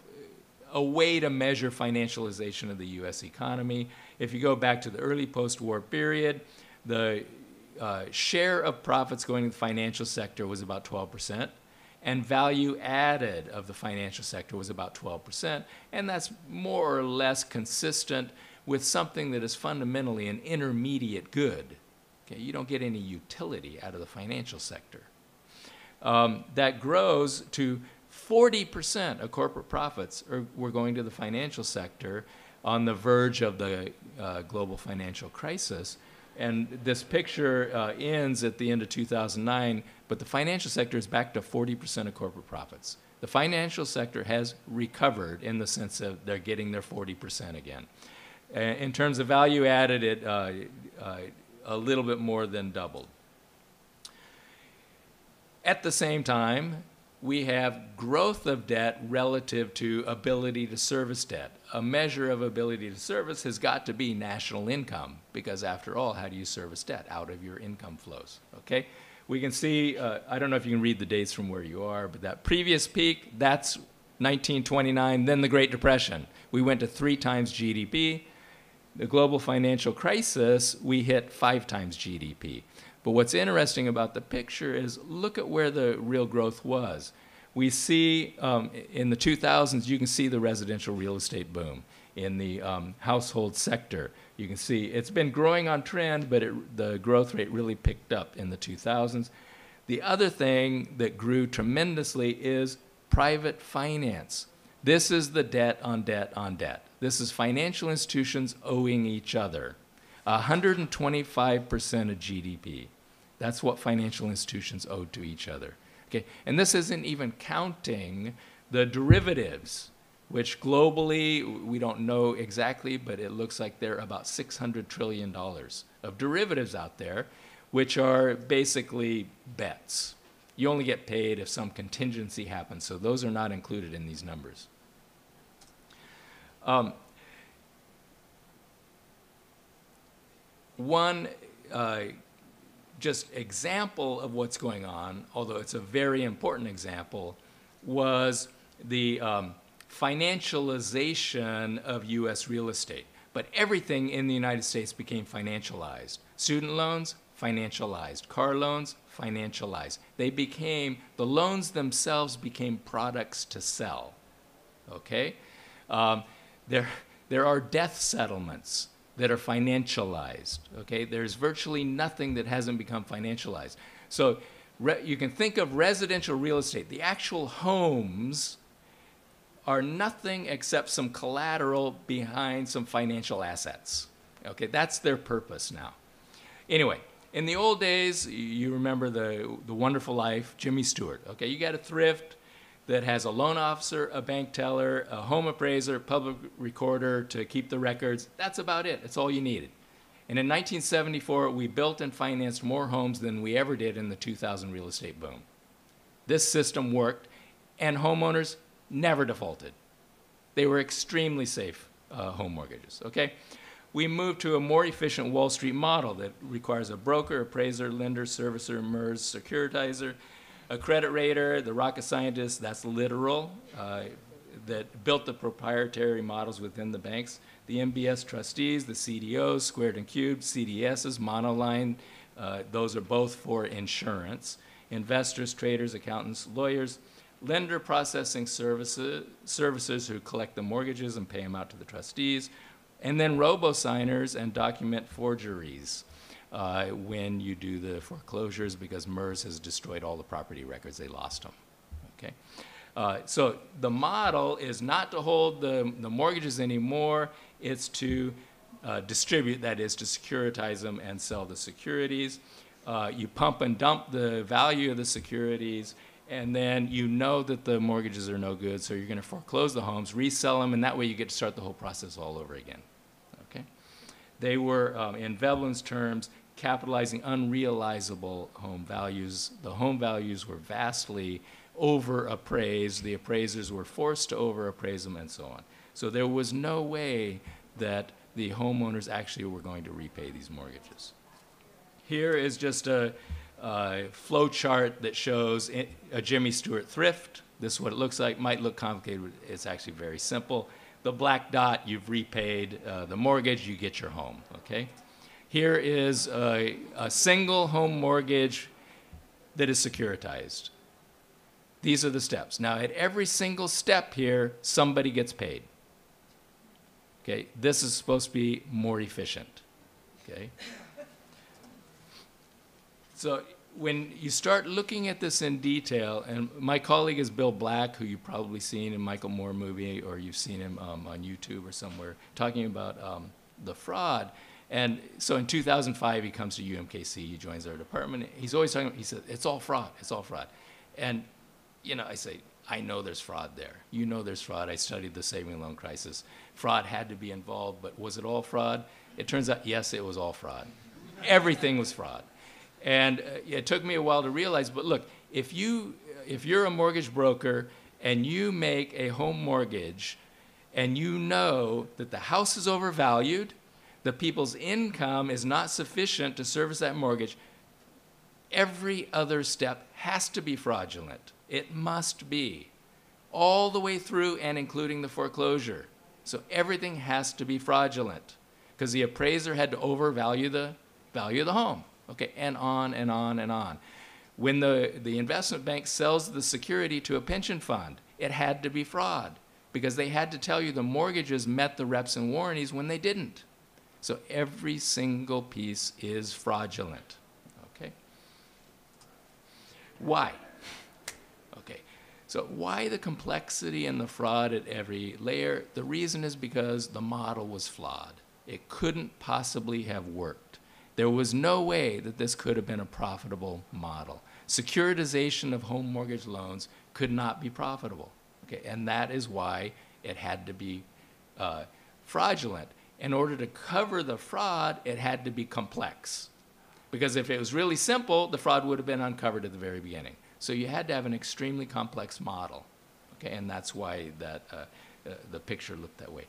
a way to measure financialization of the U.S. economy. If you go back to the early post-war period, the share of profits going to the financial sector was about 12%, and value added of the financial sector was about 12%, and that's more or less consistent with something that is fundamentally an intermediate good. Okay, you don't get any utility out of the financial sector. That grows to 40% of corporate profits were going to the financial sector on the verge of the global financial crisis. And this picture ends at the end of 2009, but the financial sector is back to 40% of corporate profits. The financial sector has recovered in the sense of they're getting their 40% again. In terms of value added, it a little bit more than doubled. At the same time, we have growth of debt relative to ability to service debt. A measure of ability to service has got to be national income, because after all, how do you service debt? Out of your income flows, okay? We can see, I don't know if you can read the dates from where you are, but that previous peak, that's 1929, then the Great Depression. We went to 3 times GDP. The global financial crisis, we hit 5 times GDP. But what's interesting about the picture is look at where the real growth was. We see in the 2000s, you can see the residential real estate boom. In the household sector, you can see it's been growing on trend, but the growth rate really picked up in the 2000s. The other thing that grew tremendously is private finance. This is the debt on debt on debt. This is financial institutions owing each other. 125% of GDP. That's what financial institutions owe to each other. Okay? And this isn't even counting the derivatives, which globally, we don't know exactly, but it looks like there are about $600 trillion of derivatives out there, which are basically bets. You only get paid if some contingency happens, so those are not included in these numbers. One just example of what's going on, although it's a very important example, was the financialization of U.S. real estate. But everything in the United States became financialized. Student loans, financialized. Car loans, financialized. The loans themselves became products to sell, okay? There are death settlements that are financialized, okay? There's virtually nothing that hasn't become financialized. So you can think of residential real estate. The actual homes are nothing except some collateral behind some financial assets, okay? That's their purpose now. Anyway, in the old days, you remember the Wonderful Life, Jimmy Stewart, okay? You got a thrift that has a loan officer, a bank teller, a home appraiser, public recorder to keep the records. That's about it. That's all you needed. And in 1974, we built and financed more homes than we ever did in the 2000 real estate boom. This system worked, and homeowners never defaulted. They were extremely safe home mortgages, okay? We moved to a more efficient Wall Street model that requires a broker, appraiser, lender, servicer, MERS, securitizer, a credit rater, the rocket scientist, that's literal, that built the proprietary models within the banks, the MBS trustees, the CDOs, squared and cubed, CDSs, monoline, those are both for insurance, investors, traders, accountants, lawyers, lender processing services who collect the mortgages and pay them out to the trustees, and then robo-signers and document forgeries when you do the foreclosures because MERS has destroyed all the property records. They lost them, okay? So the model is not to hold the mortgages anymore. It's to distribute, that is, to securitize them and sell the securities. You pump and dump the value of the securities, and then you know that the mortgages are no good, so you're going to foreclose the homes, resell them, and that way you get to start the whole process all over again. Okay? They were, in Veblen's terms, capitalizing unrealizable home values. The home values were vastly over-appraised. The appraisers were forced to over-appraise them, and so on. So there was no way that the homeowners actually were going to repay these mortgages. Here is just a flow chart that shows a Jimmy Stewart thrift. This is what it looks like. Might look complicated, but it's actually very simple. The black dot, you've repaid the mortgage, you get your home, okay? Here is a single home mortgage that is securitized. These are the steps. Now, at every single step here, somebody gets paid. Okay, this is supposed to be more efficient, okay? So when you start looking at this in detail, and my colleague is Bill Black, who you've probably seen in Michael Moore movie, or you've seen him on YouTube or somewhere, talking about the fraud. And so in 2005, he comes to UMKC, he joins our department. He's always talking, he says, it's all fraud, it's all fraud. And, you know, I say, I know there's fraud there. You know there's fraud. I studied the saving loan crisis. Fraud had to be involved, but was it all fraud? It turns out, yes, it was all fraud. Everything was fraud. And it took me a while to realize, but look, if you're a mortgage broker and you make a home mortgage and you know that the house is overvalued, the people's income is not sufficient to service that mortgage, every other step has to be fraudulent. It must be, all the way through and including the foreclosure. So everything has to be fraudulent because the appraiser had to overvalue the value of the home. Okay, and on and on and on. When the investment bank sells the security to a pension fund, it had to be fraud because they had to tell you the mortgages met the reps and warranties when they didn't. So every single piece is fraudulent. Okay? Why? Okay, so why the complexity and the fraud at every layer? The reason is because the model was flawed. It couldn't possibly have worked. There was no way that this could have been a profitable model. Securitization of home mortgage loans could not be profitable, okay? And that is why it had to be fraudulent. In order to cover the fraud, it had to be complex. Because if it was really simple, the fraud would have been uncovered at the very beginning. So you had to have an extremely complex model, okay? And that's why that, the picture looked that way.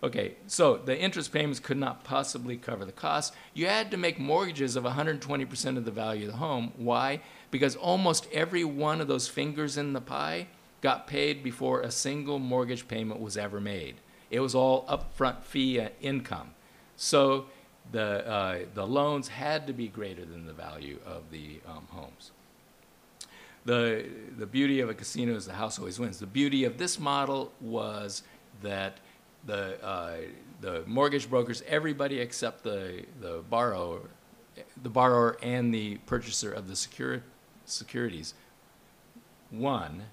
Okay, so the interest payments could not possibly cover the cost. You had to make mortgages of 120% of the value of the home. Why? Because almost every one of those fingers in the pie got paid before a single mortgage payment was ever made. It was all upfront fee income. So the loans had to be greater than the value of the homes. The beauty of a casino is the house always wins. The beauty of this model was that the mortgage brokers, everybody except the borrower and the purchaser of the securities won.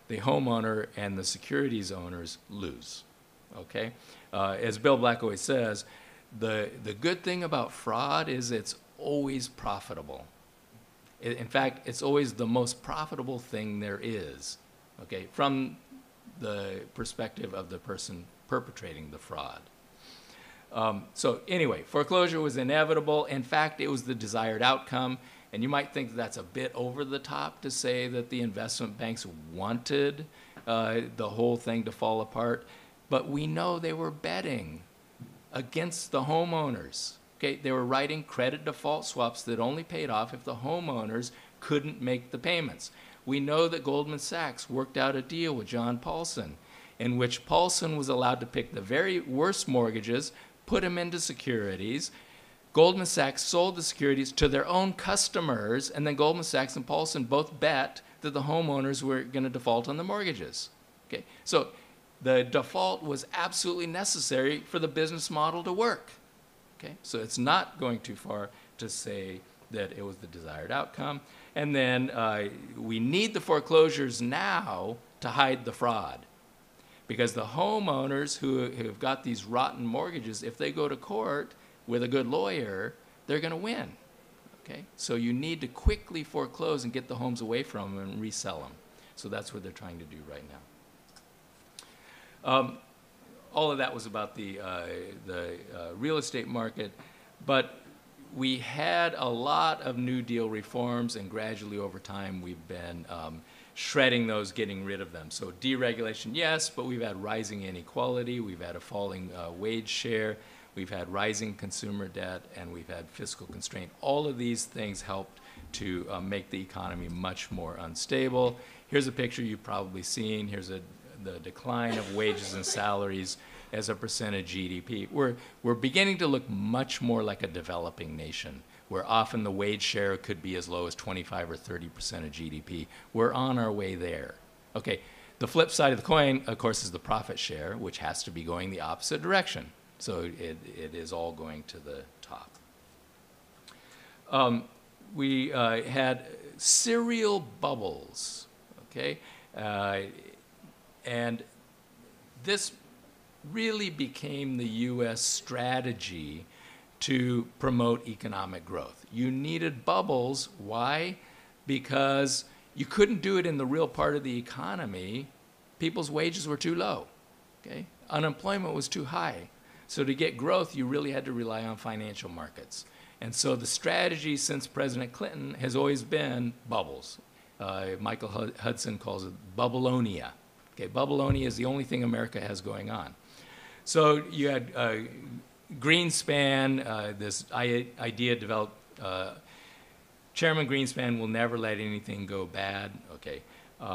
The homeowner and the securities owners lose. Okay, as Bill Black always says, the good thing about fraud is it's always profitable. In fact, it's always the most profitable thing there is. Okay, from the perspective of the person perpetrating the fraud. So anyway, foreclosure was inevitable. In fact, it was the desired outcome. And you might think that's a bit over the top to say that the investment banks wanted the whole thing to fall apart. But we know they were betting against the homeowners. Okay, they were writing credit default swaps that only paid off if the homeowners couldn't make the payments. We know that Goldman Sachs worked out a deal with John Paulson in which Paulson was allowed to pick the very worst mortgages, put them into securities. Goldman Sachs sold the securities to their own customers, and then Goldman Sachs and Paulson both bet that the homeowners were going to default on the mortgages. Okay, so the default was absolutely necessary for the business model to work. Okay, so it's not going too far to say that it was the desired outcome. And then we need the foreclosures now to hide the fraud. Because the homeowners who have got these rotten mortgages, if they go to court with a good lawyer, they're going to win. Okay? So you need to quickly foreclose and get the homes away from them and resell them. So that's what they're trying to do right now. All of that was about the real estate market, but we had a lot of New Deal reforms, and gradually over time we've been shredding those, getting rid of them. So deregulation, yes, but we've had rising inequality, we've had a falling wage share, we've had rising consumer debt, and we've had fiscal constraint. All of these things helped to make the economy much more unstable. Here's a picture you've probably seen. Here's the decline of wages and salaries as a percent of GDP. We're beginning to look much more like a developing nation, where often the wage share could be as low as 25 or 30% of GDP. We're on our way there. Okay, the flip side of the coin, of course, is the profit share, which has to be going the opposite direction. So it is all going to the top. We had serial bubbles, okay? And this really became the U.S. strategy to promote economic growth. You needed bubbles. Why? Because you couldn't do it in the real part of the economy. People's wages were too low. Okay? Unemployment was too high. So to get growth, you really had to rely on financial markets. And so the strategy since President Clinton has always been bubbles. Michael Hudson calls it Bubbleonia. Okay, Bubbleonia is the only thing America has going on. So you had Greenspan, this idea developed. Chairman Greenspan will never let anything go bad. Okay,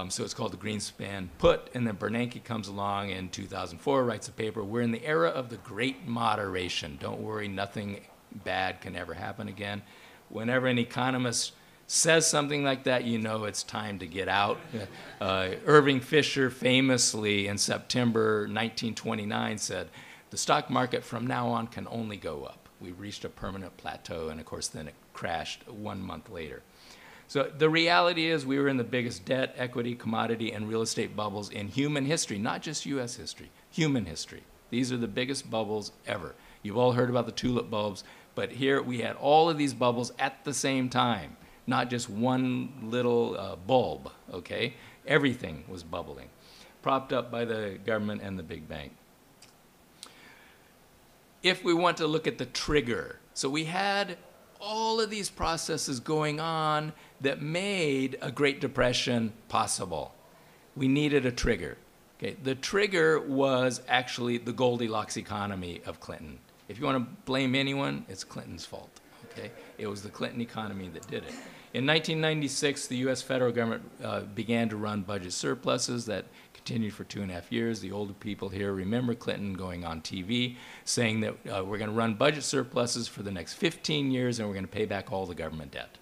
so it's called the Greenspan put, and then Bernanke comes along in 2004, writes a paper. We're in the era of the great moderation. Don't worry, nothing bad can ever happen again. Whenever an economist says something like that, you know it's time to get out. Irving Fisher famously in September 1929 said, the stock market from now on can only go up. We've reached a permanent plateau, and of course then it crashed 1 month later. So the reality is we were in the biggest debt, equity, commodity, and real estate bubbles in human history, not just US history, human history. These are the biggest bubbles ever. You've all heard about the tulip bulbs, but here we had all of these bubbles at the same time. Not just one little bulb, okay? Everything was bubbling, propped up by the government and the big bank. If we want to look at the trigger, so we had all of these processes going on that made a Great Depression possible. We needed a trigger. Okay? The trigger was actually the Goldilocks economy of Clinton. If you want to blame anyone, it's Clinton's fault. Okay? It was the Clinton economy that did it. In 1996, the U.S. federal government began to run budget surpluses that continued for 2.5 years. The older people here remember Clinton going on TV saying that we're going to run budget surpluses for the next 15 years and we're going to pay back all the government debt.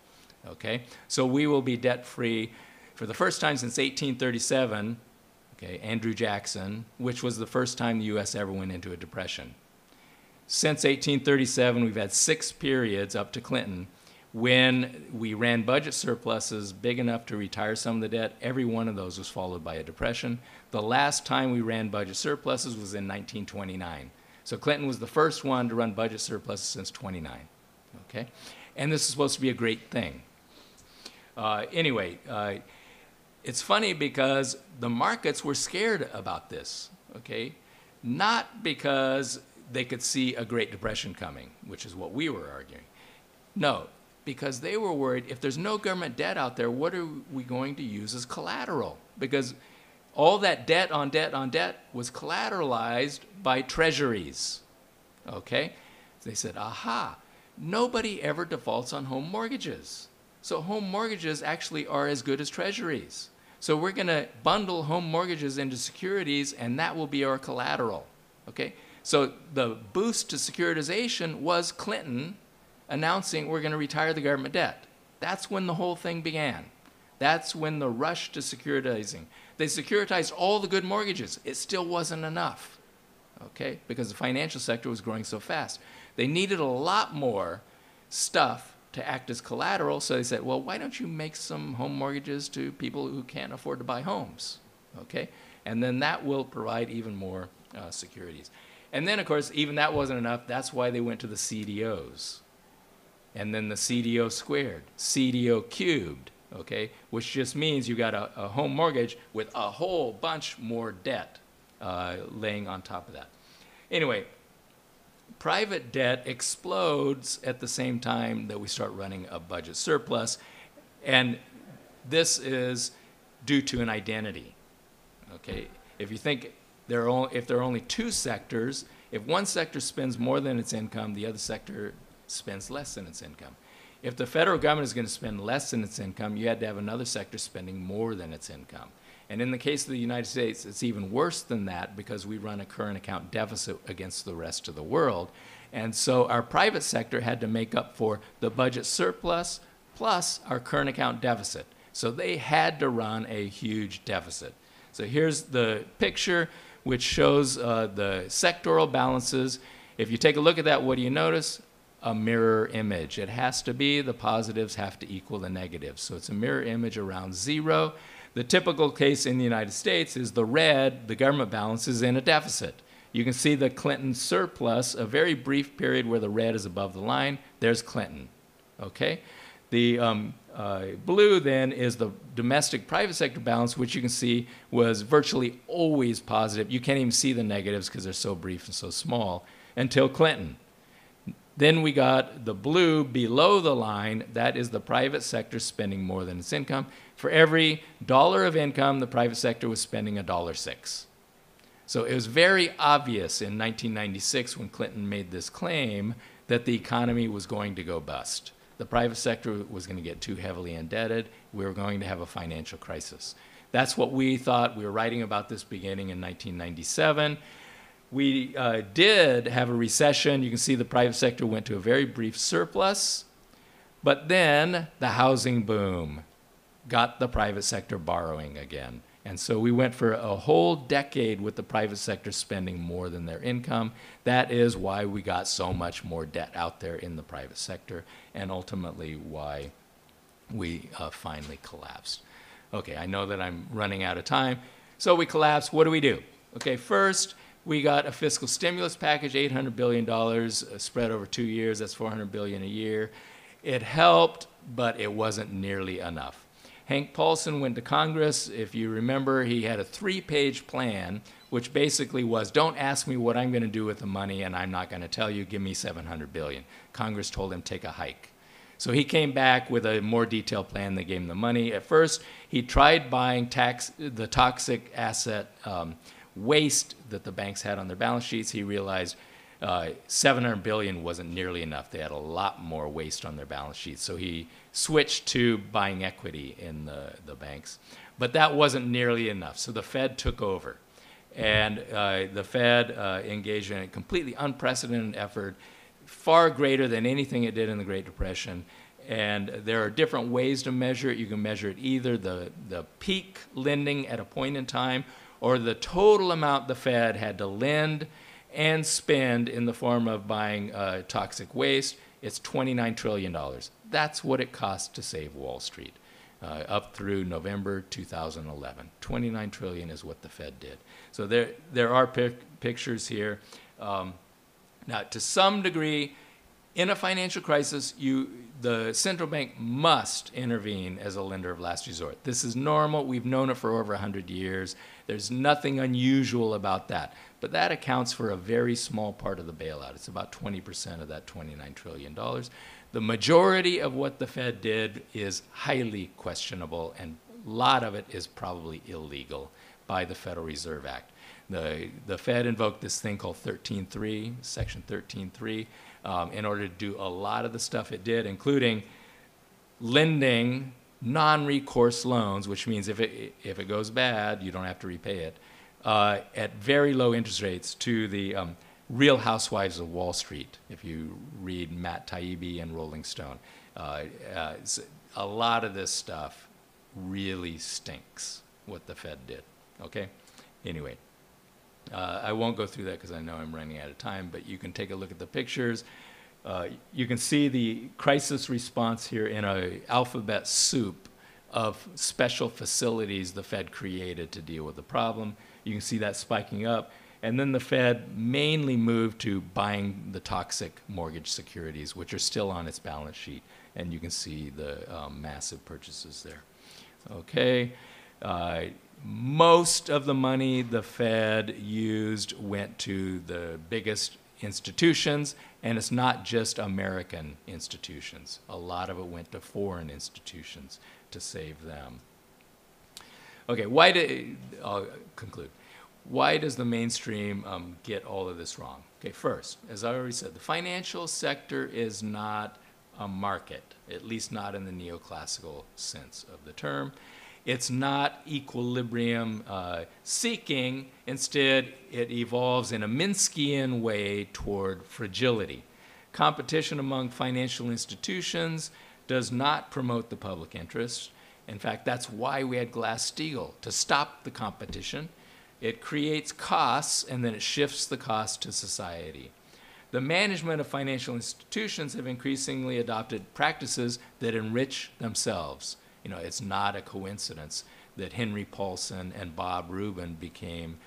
Okay? So we will be debt-free for the first time since 1837, okay, Andrew Jackson, which was the first time the U.S. ever went into a depression. Since 1837, we've had 6 periods up to Clinton when we ran budget surpluses big enough to retire some of the debt. Every one of those was followed by a depression. The last time we ran budget surpluses was in 1929. So Clinton was the first one to run budget surpluses since 29. Okay? And this is supposed to be a great thing. Anyway, it's funny because the markets were scared about this. Okay? Not because they could see a Great Depression coming, which is what we were arguing. No, because they were worried, if there's no government debt out there, what are we going to use as collateral? Because all that debt on debt on debt was collateralized by treasuries, okay? They said, aha, nobody ever defaults on home mortgages. So home mortgages actually are as good as treasuries. So we're going to bundle home mortgages into securities, and that will be our collateral, okay? So the boost to securitization was Clinton announcing we're going to retire the government debt. That's when the whole thing began. That's when the rush to securitizing. They securitized all the good mortgages. It still wasn't enough, okay, because the financial sector was growing so fast. They needed a lot more stuff to act as collateral, so they said, well, why don't you make some home mortgages to people who can't afford to buy homes, okay? And then that will provide even more securities. And then, of course, even that wasn't enough. That's why they went to the CDOs. And then the CDO squared, CDO cubed, okay, which just means you got a home mortgage with a whole bunch more debt laying on top of that. Anyway, private debt explodes at the same time that we start running a budget surplus, and this is due to an identity, okay? If you think if there are only two sectors, if one sector spends more than its income, the other sector spends less than its income. If the federal government is going to spend less than its income, you had to have another sector spending more than its income. And in the case of the United States, it's even worse than that because we run a current account deficit against the rest of the world. And so our private sector had to make up for the budget surplus plus our current account deficit. So they had to run a huge deficit. So here's the picture which shows the sectoral balances. If you take a look at that, what do you notice? A mirror image. It has to be, the positives have to equal the negatives. So it's a mirror image around zero. The typical case in the United States is the red, the government balance is in a deficit. You can see the Clinton surplus, a very brief period where the red is above the line. There's Clinton, okay? The blue then is the domestic private sector balance, which you can see was virtually always positive. You can't even see the negatives because they're so brief and so small until Clinton. Then we got the blue below the line. That is the private sector spending more than its income. For every dollar of income, the private sector was spending $1.06. So it was very obvious in 1996 when Clinton made this claim that the economy was going to go bust. The private sector was going to get too heavily indebted. We were going to have a financial crisis. That's what we thought. We were writing about this beginning in 1997. We did have a recession. You can see the private sector went to a very brief surplus, but then the housing boom got the private sector borrowing again. And so we went for a whole decade with the private sector spending more than their income. That is why we got so much more debt out there in the private sector, and ultimately why we finally collapsed. Okay, I know that I'm running out of time. So we collapsed. What do? Okay, first, we got a fiscal stimulus package, $800 billion spread over 2 years. That's $400 billion a year. It helped, but it wasn't nearly enough. Hank Paulson went to Congress. If you remember, he had a 3-page plan, which basically was, don't ask me what I'm going to do with the money, and I'm not going to tell you. Give me $700 billion. Congress told him, take a hike. So he came back with a more detailed plan. They gave him the money. At first, he tried buying the toxic asset waste that the banks had on their balance sheets. He realized $700 billion wasn't nearly enough. They had a lot more waste on their balance sheets. So he switched to buying equity in the banks. But that wasn't nearly enough. So the Fed took over. And the Fed engaged in a completely unprecedented effort, far greater than anything it did in the Great Depression. And there are different ways to measure it. You can measure it either the peak lending at a point in time, or the total amount the Fed had to lend and spend in the form of buying toxic waste. It's $29 trillion. That's what it cost to save Wall Street up through November 2011. $29 trillion is what the Fed did. So there are pictures here. Now, to some degree, in a financial crisis, the central bank must intervene as a lender of last resort. This is normal. We've known it for over 100 years. There's nothing unusual about that. but that accounts for a very small part of the bailout. It's about 20% of that $29 trillion. The majority of what the Fed did is highly questionable, and a lot of it is probably illegal by the Federal Reserve Act. The Fed invoked this thing called 13.3, Section 13.3, in order to do a lot of the stuff it did, including lending non-recourse loans, which means if it goes bad, you don't have to repay it, at very low interest rates to the Real Housewives of Wall Street, if you read Matt Taibbi and Rolling Stone. A lot of this stuff really stinks, what the Fed did, okay? Anyway, I won't go through that because I know I'm running out of time, but you can take a look at the pictures. You can see the crisis response here in an alphabet soup of special facilities the Fed created to deal with the problem. You can see that spiking up. And then the Fed mainly moved to buying the toxic mortgage securities, which are still on its balance sheet. And you can see the massive purchases there. Okay. Most of the money the Fed used went to the biggest institutions, and it's not just American institutions. A lot of it went to foreign institutions to save them. Okay, I'll conclude. Why does the mainstream get all of this wrong? Okay, first, as I already said, the financial sector is not a market, at least not in the neoclassical sense of the term. It's not equilibrium seeking. Instead, it evolves in a Minskian way toward fragility. Competition among financial institutions does not promote the public interest. In fact, that's why we had Glass-Steagall, to stop the competition. It creates costs, and then it shifts the cost to society. The management of financial institutions have increasingly adopted practices that enrich themselves. You know, it's not a coincidence that Henry Paulson and Bob Rubin became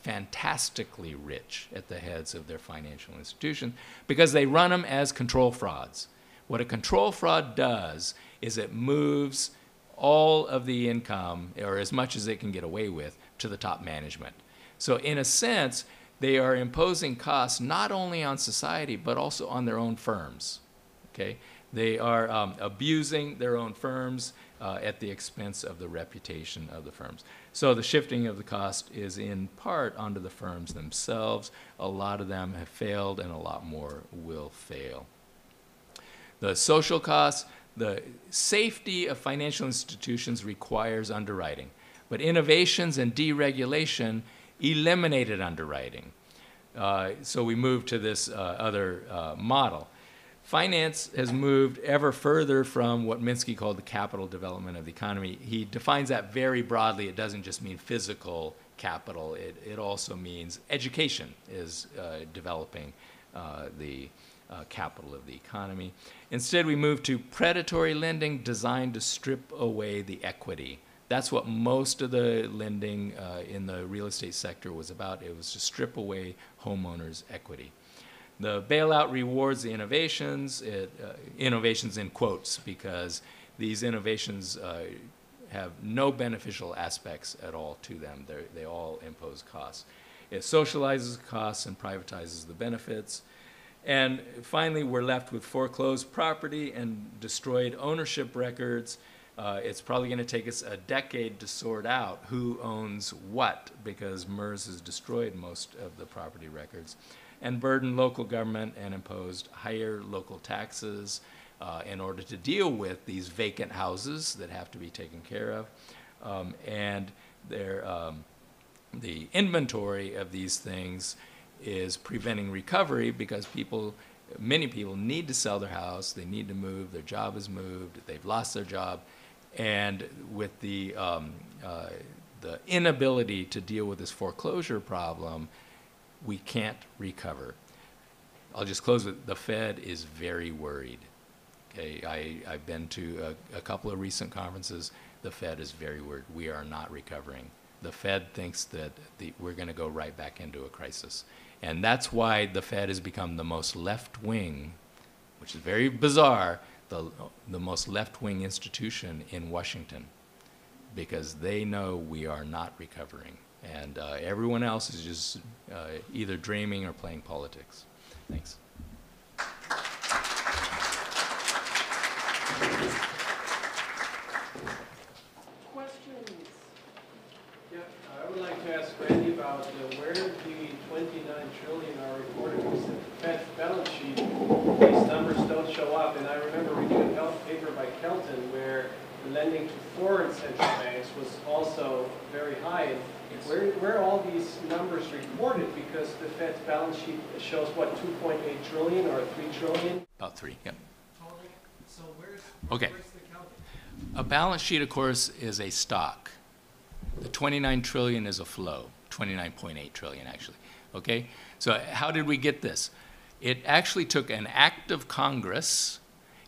fantastically rich at the heads of their financial institutions because they run them as control frauds. What a control fraud does is it moves all of the income, or as much as it can get away with, to the top management. So in a sense, they are imposing costs not only on society, but also on their own firms, okay? They are abusing their own firms at the expense of the reputation of the firms. So the shifting of the cost is in part onto the firms themselves. A lot of them have failed, and a lot more will fail. The social costs, the safety of financial institutions requires underwriting, but innovations and deregulation eliminated underwriting. So we moved to this other model. Finance has moved ever further from what Minsky called the capital development of the economy. He defines that very broadly. It doesn't just mean physical capital. It also means education is developing the capital of the economy. Instead, we moved to predatory lending designed to strip away the equity. That's what most of the lending in the real estate sector was about. It was to strip away homeowners' equity. The bailout rewards the innovations, innovations in quotes, because these innovations have no beneficial aspects at all to them. They all impose costs. It socializes costs and privatizes the benefits. And finally, we're left with foreclosed property and destroyed ownership records. It's probably going to take us a decade to sort out who owns what, because MERS has destroyed most of the property records, and burden local government and imposed higher local taxes in order to deal with these vacant houses that have to be taken care of. And the inventory of these things is preventing recovery because many people need to sell their house, they need to move, their job is moved, they've lost their job, and with the inability to deal with this foreclosure problem, we can't recover. I'll just close with the Fed is very worried. Okay, I've been to a couple of recent conferences. The Fed is very worried. We are not recovering. The Fed thinks that we're going to go right back into a crisis. And that's why the Fed has become the most left-wing, which is very bizarre, the most left-wing institution in Washington, because they know we are not recovering. And everyone else is just either dreaming or playing politics. Thanks. Questions? Yeah, I would like to ask Randy about where the 29 trillion are reported. Because the Fed's balance sheet, these numbers don't show up. And I remember reading a paper by Kelton where the lending to foreign central banks was also very high. And where are all these numbers reported? Because the Fed's balance sheet shows, what, 2.8 trillion or 3 trillion? About 3, yeah. Total. So where's Okay. the counting? A balance sheet, of course, is a stock. The 29 trillion is a flow, 29.8 trillion actually, okay? So how did we get this? It actually took an act of Congress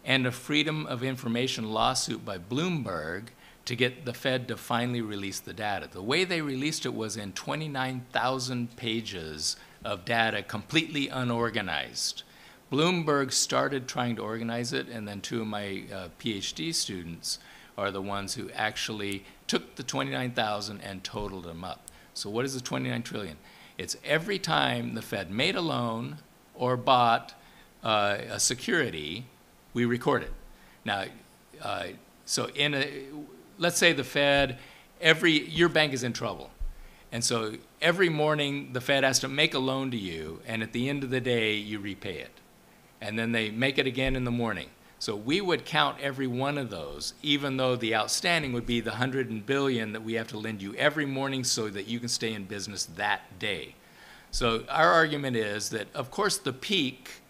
and a Freedom of Information lawsuit by Bloomberg to get the Fed to finally release the data. The way they released it was in 29,000 pages of data, completely unorganized. Bloomberg started trying to organize it, and then 2 of my PhD students are the ones who actually took the 29,000 and totaled them up. So what is the 29 trillion? It's every time the Fed made a loan or bought a security, we record it. Now, so let's say the Fed, your bank is in trouble. And so every morning the Fed has to make a loan to you, and at the end of the day you repay it. And then they make it again in the morning. So we would count every one of those, even though the outstanding would be the 100 billion that we have to lend you every morning so that you can stay in business that day. So our argument is that, of course, the peak,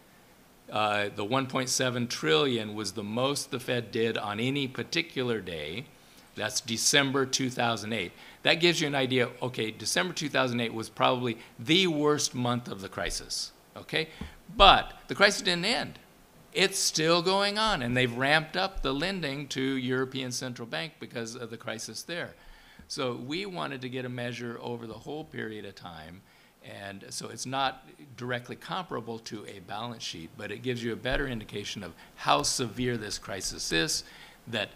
the 1.7 trillion was the most the Fed did on any particular day. That's December 2008. That gives you an idea, okay, December 2008 was probably the worst month of the crisis, okay? But the crisis didn't end. It's still going on, and they've ramped up the lending to European Central Bank because of the crisis there. So we wanted to get a measure over the whole period of time, and so it's not directly comparable to a balance sheet, but it gives you a better indication of how severe this crisis is, that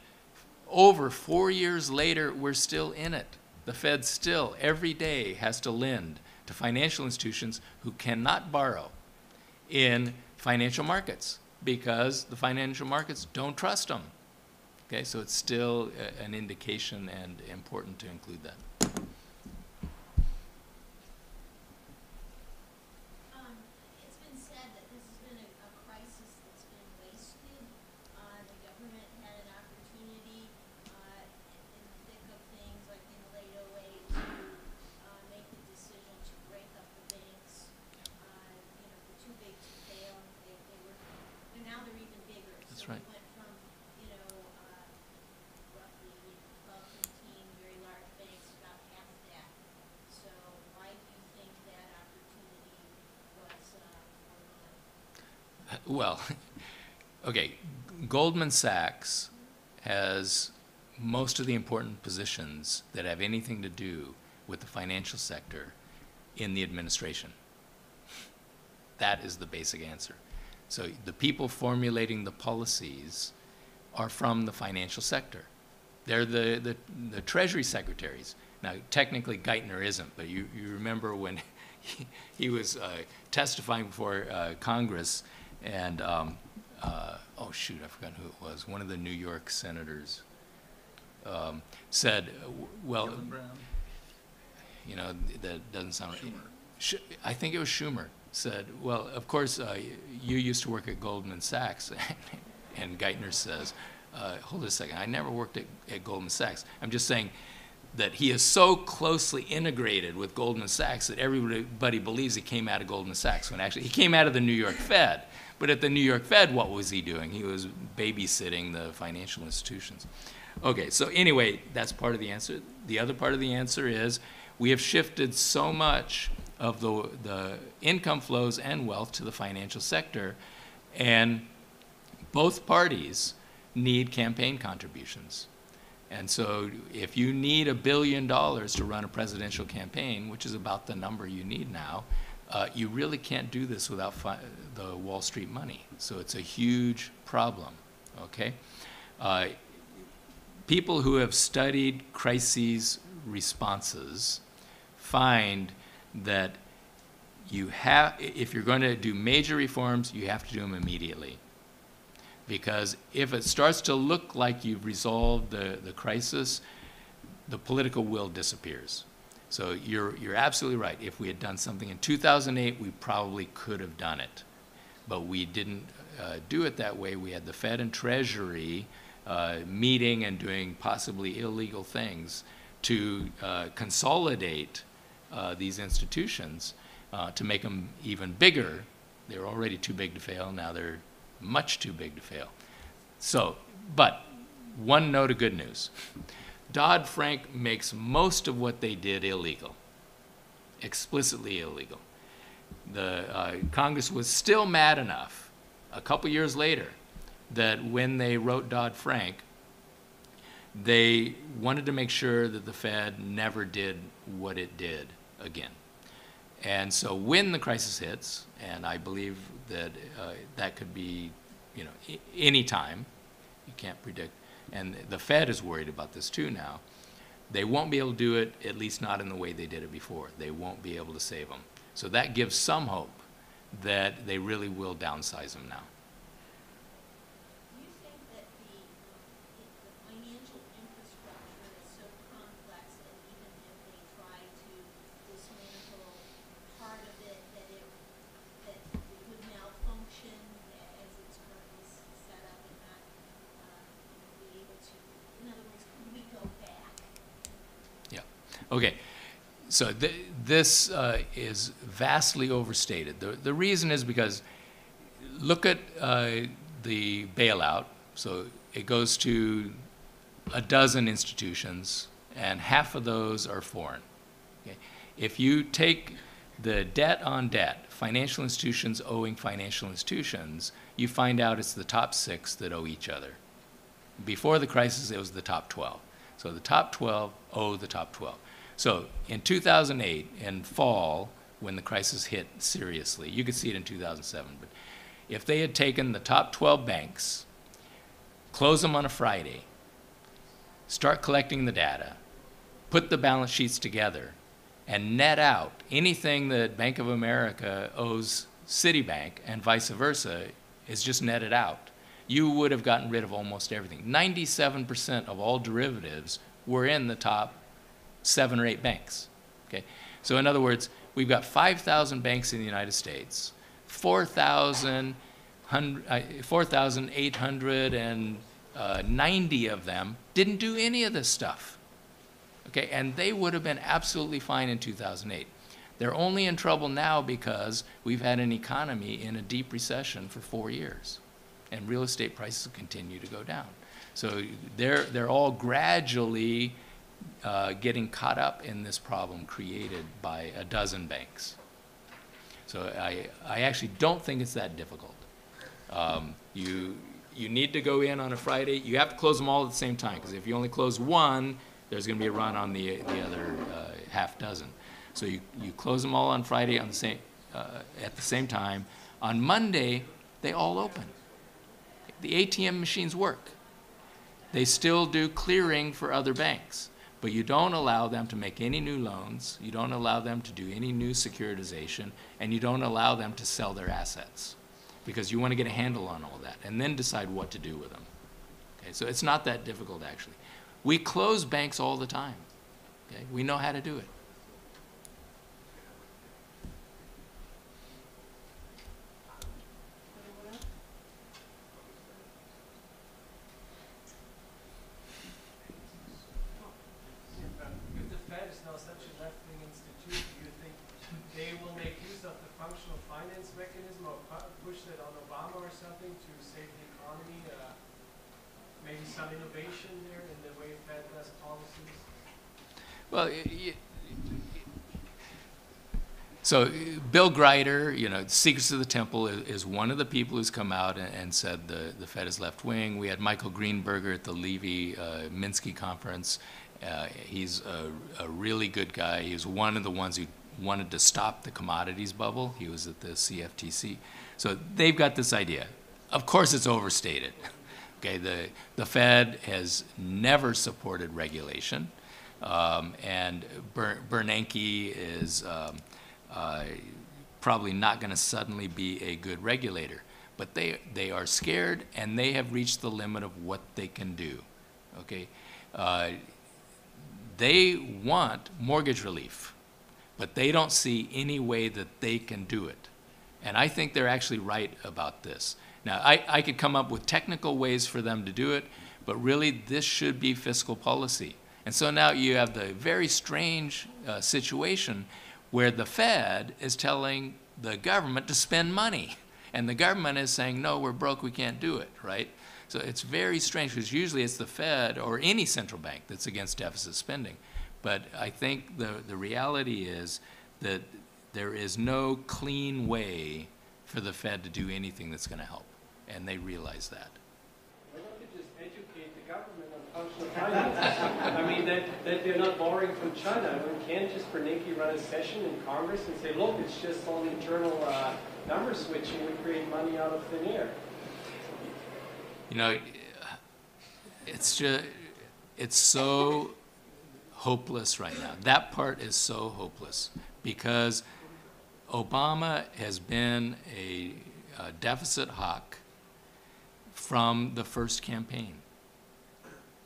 over 4 years later, we're still in it. The Fed still, every day, has to lend to financial institutions who cannot borrow in financial markets because the financial markets don't trust them. Okay, so it's still an indication and important to include that. It's been said that this has been a crisis that's been wasted. The government had an opportunity in the thick of things, like in the late '08, to make the decision to break up the banks. The too big to fail. And now they're even bigger. That's so right. We went from, roughly 12, 15 very large banks, about half that. So why do you think that opportunity was foregone? Well, okay, Goldman Sachs has most of the important positions that have anything to do with the financial sector in the administration. That is the basic answer. So the people formulating the policies are from the financial sector. They're the Treasury secretaries. Now, technically, Geithner isn't, but you remember when he was testifying before Congress, and oh shoot, I forgot who it was. One of the New York senators said, well, that doesn't sound right. I think it was Schumer. Said, well, of course, you used to work at Goldman Sachs. And Geithner says, hold it a second, I never worked at Goldman Sachs. I'm just saying that he is so closely integrated with Goldman Sachs that everybody believes he came out of Goldman Sachs, when actually he came out of the New York Fed. But at the New York Fed, what was he doing? He was babysitting the financial institutions. Okay, so anyway, that's part of the answer. The other part of the answer is we have shifted so much of the income flows and wealth to the financial sector, and both parties need campaign contributions. And so if you need $1 billion to run a presidential campaign, which is about the number you need now, you really can't do this without the Wall Street money. So it's a huge problem, okay? People who have studied crises responses find that you have, if you're going to do major reforms, you have to do them immediately. Because if it starts to look like you've resolved the crisis, the political will disappears. So you're absolutely right. If we had done something in 2008, we probably could have done it. But we didn't do it that way. We had the Fed and Treasury meeting and doing possibly illegal things to consolidate these institutions to make them even bigger. They were already too big to fail. Now they're much too big to fail. So, but one note of good news. Dodd-Frank makes most of what they did illegal, explicitly illegal. The Congress was still mad enough a couple years later that when they wrote Dodd-Frank, they wanted to make sure that the Fed never did what it did again. And so when the crisis hits, and I believe that that could be, you know, any time, you can't predict, and the Fed is worried about this too now, they won't be able to do it, at least not in the way they did it before. They won't be able to save them. So that gives some hope that they really will downsize them now. Do you think that the financial infrastructure is so complex that even if they try to dismantle part of it, that it would malfunction as it's currently set up and not be able to, in other words, could we go back? Yeah. Okay. So this is vastly overstated. The reason is because look at the bailout. So it goes to a dozen institutions, and half of those are foreign. Okay? If you take the debt on debt, financial institutions owing financial institutions, you find out it's the top 6 that owe each other. Before the crisis, it was the top 12. So the top 12 owe the top 12. So in 2008, in fall, when the crisis hit seriously, you could see it in 2007, but if they had taken the top 12 banks, close them on a Friday, start collecting the data, put the balance sheets together, and net out anything that Bank of America owes Citibank and vice versa is just netted out, you would have gotten rid of almost everything. 97% of all derivatives were in the top 7 or 8 banks. Okay? So in other words, we've got 5,000 banks in the United States, 4,890 of them didn't do any of this stuff. Okay? And they would have been absolutely fine in 2008. They're only in trouble now because we've had an economy in a deep recession for 4 years, and real estate prices continue to go down. So they're all gradually getting caught up in this problem created by a dozen banks. So I actually don't think it's that difficult. You need to go in on a Friday. You have to close them all at the same time, because if you only close one, there's going to be a run on the other half dozen. So you close them all on Friday on the same, at the same time. On Monday, they all open. The ATM machines work. They still do clearing for other banks. But you don't allow them to make any new loans, you don't allow them to do any new securitization, and you don't allow them to sell their assets, because you want to get a handle on all that and then decide what to do with them. Okay, so it's not that difficult, actually. We close banks all the time. Okay? We know how to do it. Some innovation there in the way Fed does policies? Well, so Bill Greider, you know, Secrets of the Temple is one of the people who's come out and said the Fed is left wing. We had Michael Greenberger at the Levy-Minsky conference. He's a really good guy. He was one of the ones who wanted to stop the commodities bubble. He was at the CFTC. So they've got this idea. Of course, it's overstated. Okay, the Fed has never supported regulation. And Bernanke is probably not going to suddenly be a good regulator. But they are scared, and they have reached the limit of what they can do. Okay, they want mortgage relief, but they don't see any way that they can do it. And I think they're actually right about this. Now, I could come up with technical ways for them to do it, but really this should be fiscal policy. And so now you have the very strange situation where the Fed is telling the government to spend money. And the government is saying, no, we're broke, we can't do it, right? So it's very strange, because usually it's the Fed or any central bank that's against deficit spending. But I think the reality is that there is no clean way for the Fed to do anything that's going to help. And they realize that. Why don't you just educate the government on functional finance? I mean, that they're not borrowing from China. I mean, can't just Bernanke run a session in Congress and say, look, it's just all internal number switching, we create money out of thin air? You know, it's just, it's so hopeless right now. That part is so hopeless because Obama has been a deficit hawk from the first campaign.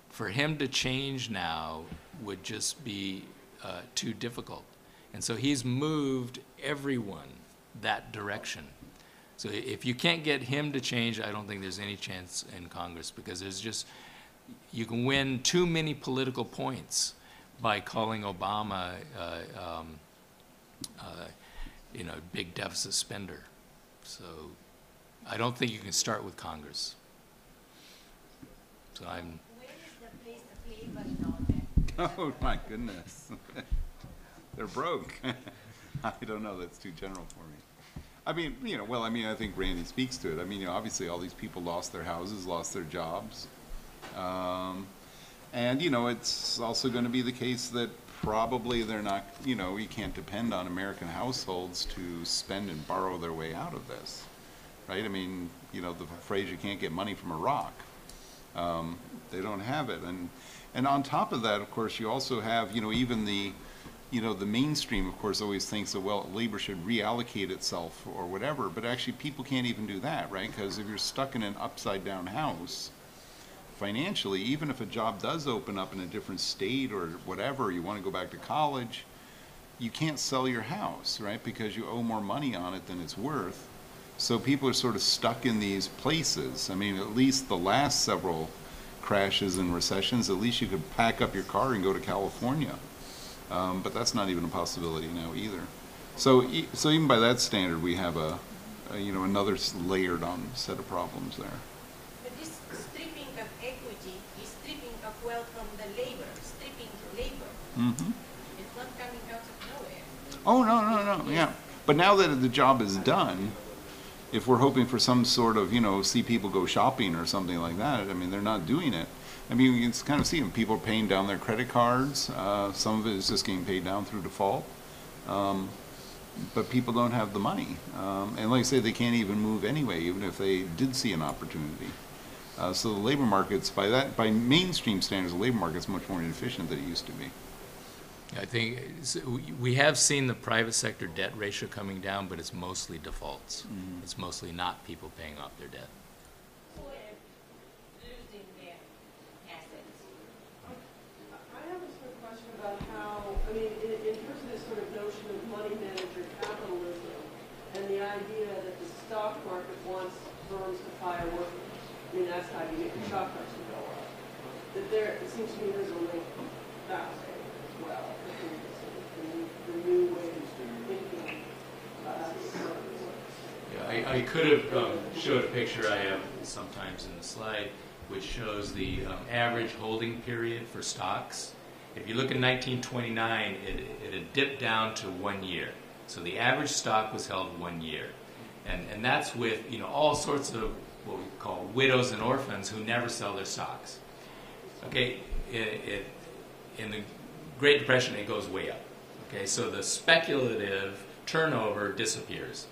For him to change now would just be too difficult. And so he's moved everyone that direction. So if you can't get him to change, I don't think there's any chance in Congress, because there's just, you can win too many political points by calling Obama, you know, big deficit spender. So I don't think you can start with Congress. So I'm. Where is the place to play but not? Oh my goodness. They're broke. I don't know, that's too general for me. I mean, you know, well, I mean, I think Randy speaks to it. I mean, you know, obviously all these people lost their houses, lost their jobs. And, you know, it's also going to be the case that probably they're not, you know, you can't depend on American households to spend and borrow their way out of this, right? I mean, you know, the phrase, you can't get money from a rock. They don't have it. And on top of that, of course, you also have, you know, even the, you know, the mainstream, of course, always thinks that, well, labor should reallocate itself or whatever, but actually people can't even do that, right? Because if you're stuck in an upside-down house, financially, even if a job does open up in a different state or whatever, you want to go back to college, you can't sell your house, right? Because you owe more money on it than it's worth. So people are sort of stuck in these places. I mean, at least the last several crashes and recessions, at least you could pack up your car and go to California. But that's not even a possibility now either. So even by that standard, we have a you know, another layered on set of problems there. But this stripping of equity is stripping of wealth from the labor, stripping labor. Mm-hmm. It's not coming out of nowhere. Oh, no, yeah. But now that the job is done, if we're hoping for some sort of, you know, see people go shopping or something like that, I mean, they're not doing it. I mean, you can kind of see them. People are paying down their credit cards. Some of it is just getting paid down through default. But people don't have the money. And like I say, they can't even move anyway, even if they did see an opportunity. So the labor market's, by mainstream standards, the labor market's much more inefficient than it used to be. I think we have seen the private sector debt ratio coming down, but it's mostly defaults. Mm-hmm. It's mostly not people paying off their debt. Losing their assets. I have a sort of question about how, I mean, in terms of this sort of notion of money manager capitalism and the idea that the stock market wants firms to fire workers. I mean, that's how you get your stock price to go up. That there, it seems to me there's a link that way as well. The new way of thinking about how the economy works. Yeah, I could have showed a picture I have sometimes in the slide, which shows the average holding period for stocks. If you look in 1929, it had dipped down to 1 year. So the average stock was held 1 year. And that's with, you know, all sorts of what we call widows and orphans who never sell their stocks. Okay, in the Great Depression, it goes way up. Okay, so the speculative turnover disappears.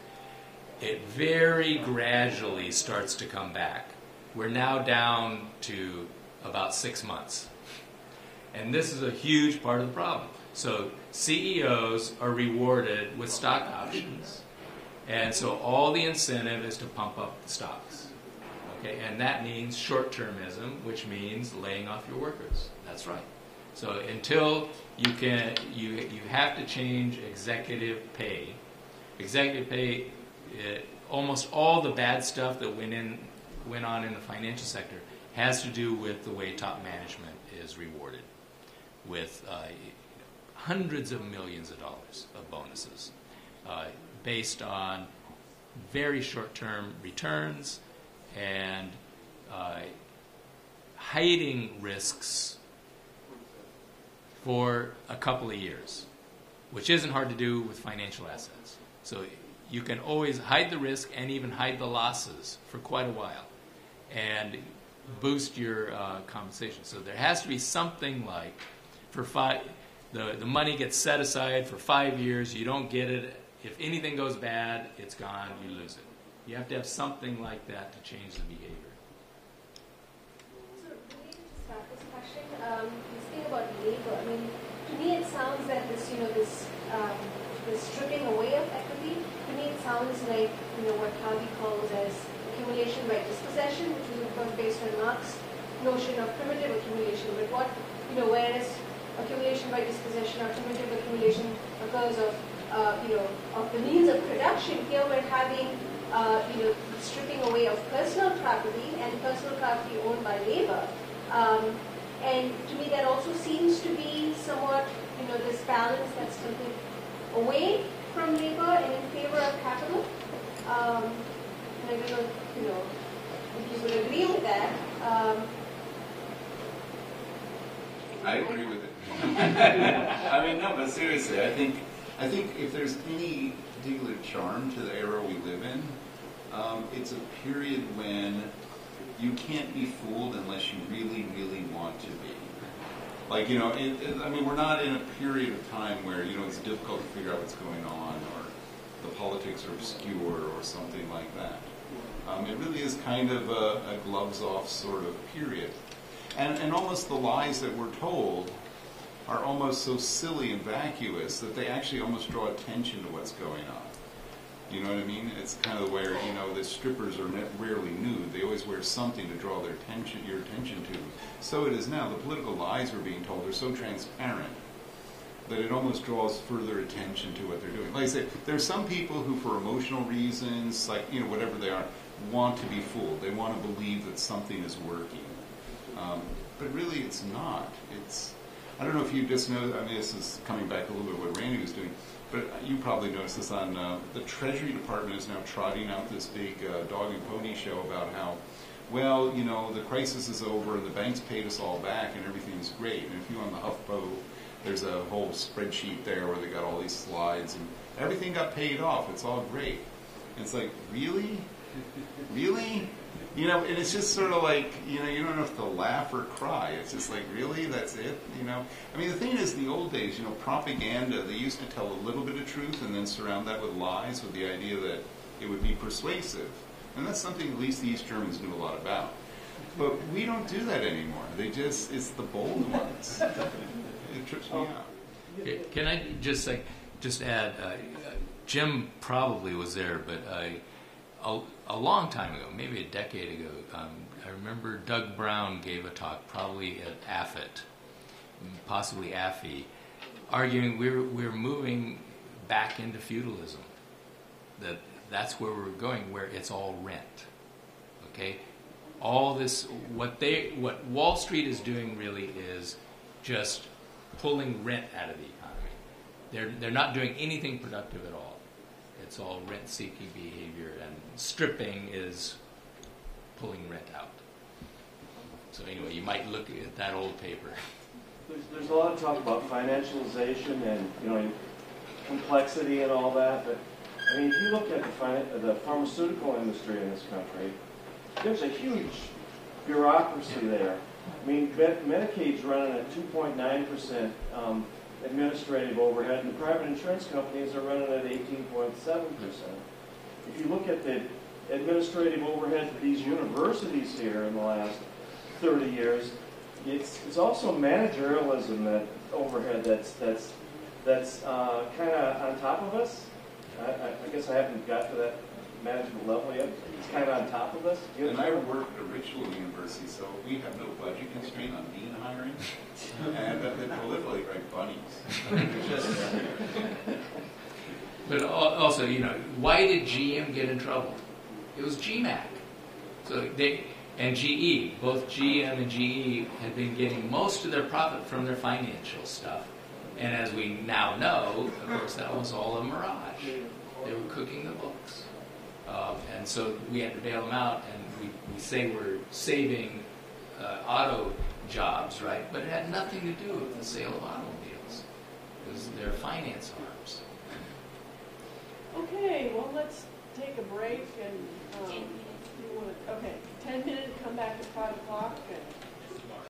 It very gradually starts to come back. We're now down to about 6 months. And this is a huge part of the problem. So CEOs are rewarded with stock options. And so all the incentive is to pump up the stocks. Okay, and that means short-termism, which means laying off your workers. That's right. So until you have to change executive pay. Executive pay, almost all the bad stuff that went on in the financial sector has to do with the way top management is rewarded, with hundreds of millions of dollars of bonuses based on very short-term returns and hiding risks for a couple of years, which isn't hard to do with financial assets. So you can always hide the risk and even hide the losses for quite a while and boost your compensation. So there has to be something like the money gets set aside for 5 years, you don't get it. If anything goes bad, it's gone, you lose it. You have to have something like that to change the behavior. So maybe to start this question, you speak about labor. I mean, to me it sounds that this stripping away of equity, to me it sounds like, what Harvey calls as accumulation by dispossession, which is of course based on Marx's notion of primitive accumulation. But whereas accumulation by dispossession or primitive accumulation occurs of the means of production, here we're having stripping away of personal property and personal property owned by labor. And to me that also seems to be somewhat, this balance that's tilted away from labor and in favor of capital. And I don't know, if you would agree with that. I agree with it. I mean, no, but seriously, I think if there's any particular charm to the era we live in, it's a period when you can't be fooled unless you really, really want to be. Like, I mean, we're not in a period of time where, it's difficult to figure out what's going on, or the politics are obscure, or something like that. It really is kind of a gloves-off sort of period. And almost the lies that we're told are almost so silly and vacuous that they actually almost draw attention to what's going on. You know what I mean? It's kind of where, the strippers are rarely nude. They always wear something to draw your attention to. So it is now. The political lies we're being told are so transparent that it almost draws further attention to what they're doing. Like I say, there are some people who, for emotional reasons, like, whatever they are, want to be fooled. They want to believe that something is working. But really it's not. I don't know if you just know, I mean, this is coming back a little bit what Randy was doing, but you probably noticed this on the Treasury Department is now trotting out this big dog and pony show about how, well, the crisis is over and the banks paid us all back and everything's great. And if you on the HuffPo, there's a whole spreadsheet there where they got all these slides and everything got paid off. It's all great. And it's like, really? Really? And it's just sort of like, you don't know if to laugh or cry. It's just like, really? That's it? I mean, the thing is, in the old days, propaganda, they used to tell a little bit of truth and then surround that with lies with the idea that it would be persuasive. And that's something at least the East Germans knew a lot about. But we don't do that anymore. It's the bold ones. It trips me out. Can I just add, Jim probably was there, but a long time ago, maybe a decade ago, I remember Doug Brown gave a talk, probably at AFIT, possibly AFI, arguing we're moving back into feudalism. That's where we're going, where it's all rent. Okay, all this, what Wall Street is doing really is just pulling rent out of the economy. They're not doing anything productive at all. It's all rent-seeking behavior, and stripping is pulling rent out. So anyway, you might look at that old paper. There's a lot of talk about financialization and complexity and all that, but I mean, if you look at the pharmaceutical industry in this country, there's a huge bureaucracy there. I mean, Medicaid's running at 2.9% administrative overhead, and the private insurance companies are running at 18.7%. If you look at the administrative overhead for these universities here in the last 30 years, it's also managerialism, that overhead that's kind of on top of us. I guess I haven't got to that management level yet. It's kind of on top of us. And I work at a ritual university, so we have no budget constraint on dean hiring, and they proliferate like bunnies. They're just everywhere. But also, you know, why did GM get in trouble? It was GMAC. So and GE, both GM and GE had been getting most of their profit from their financial stuff. And as we now know, of course, that was all a mirage. They were cooking the books. And so we had to bail them out, and we say we're saving auto jobs, right? But it had nothing to do with the sale of automobiles. It was their finance arms. Okay, well, let's take a break and, you want to, okay, 10 minutes, come back at 5 o'clock and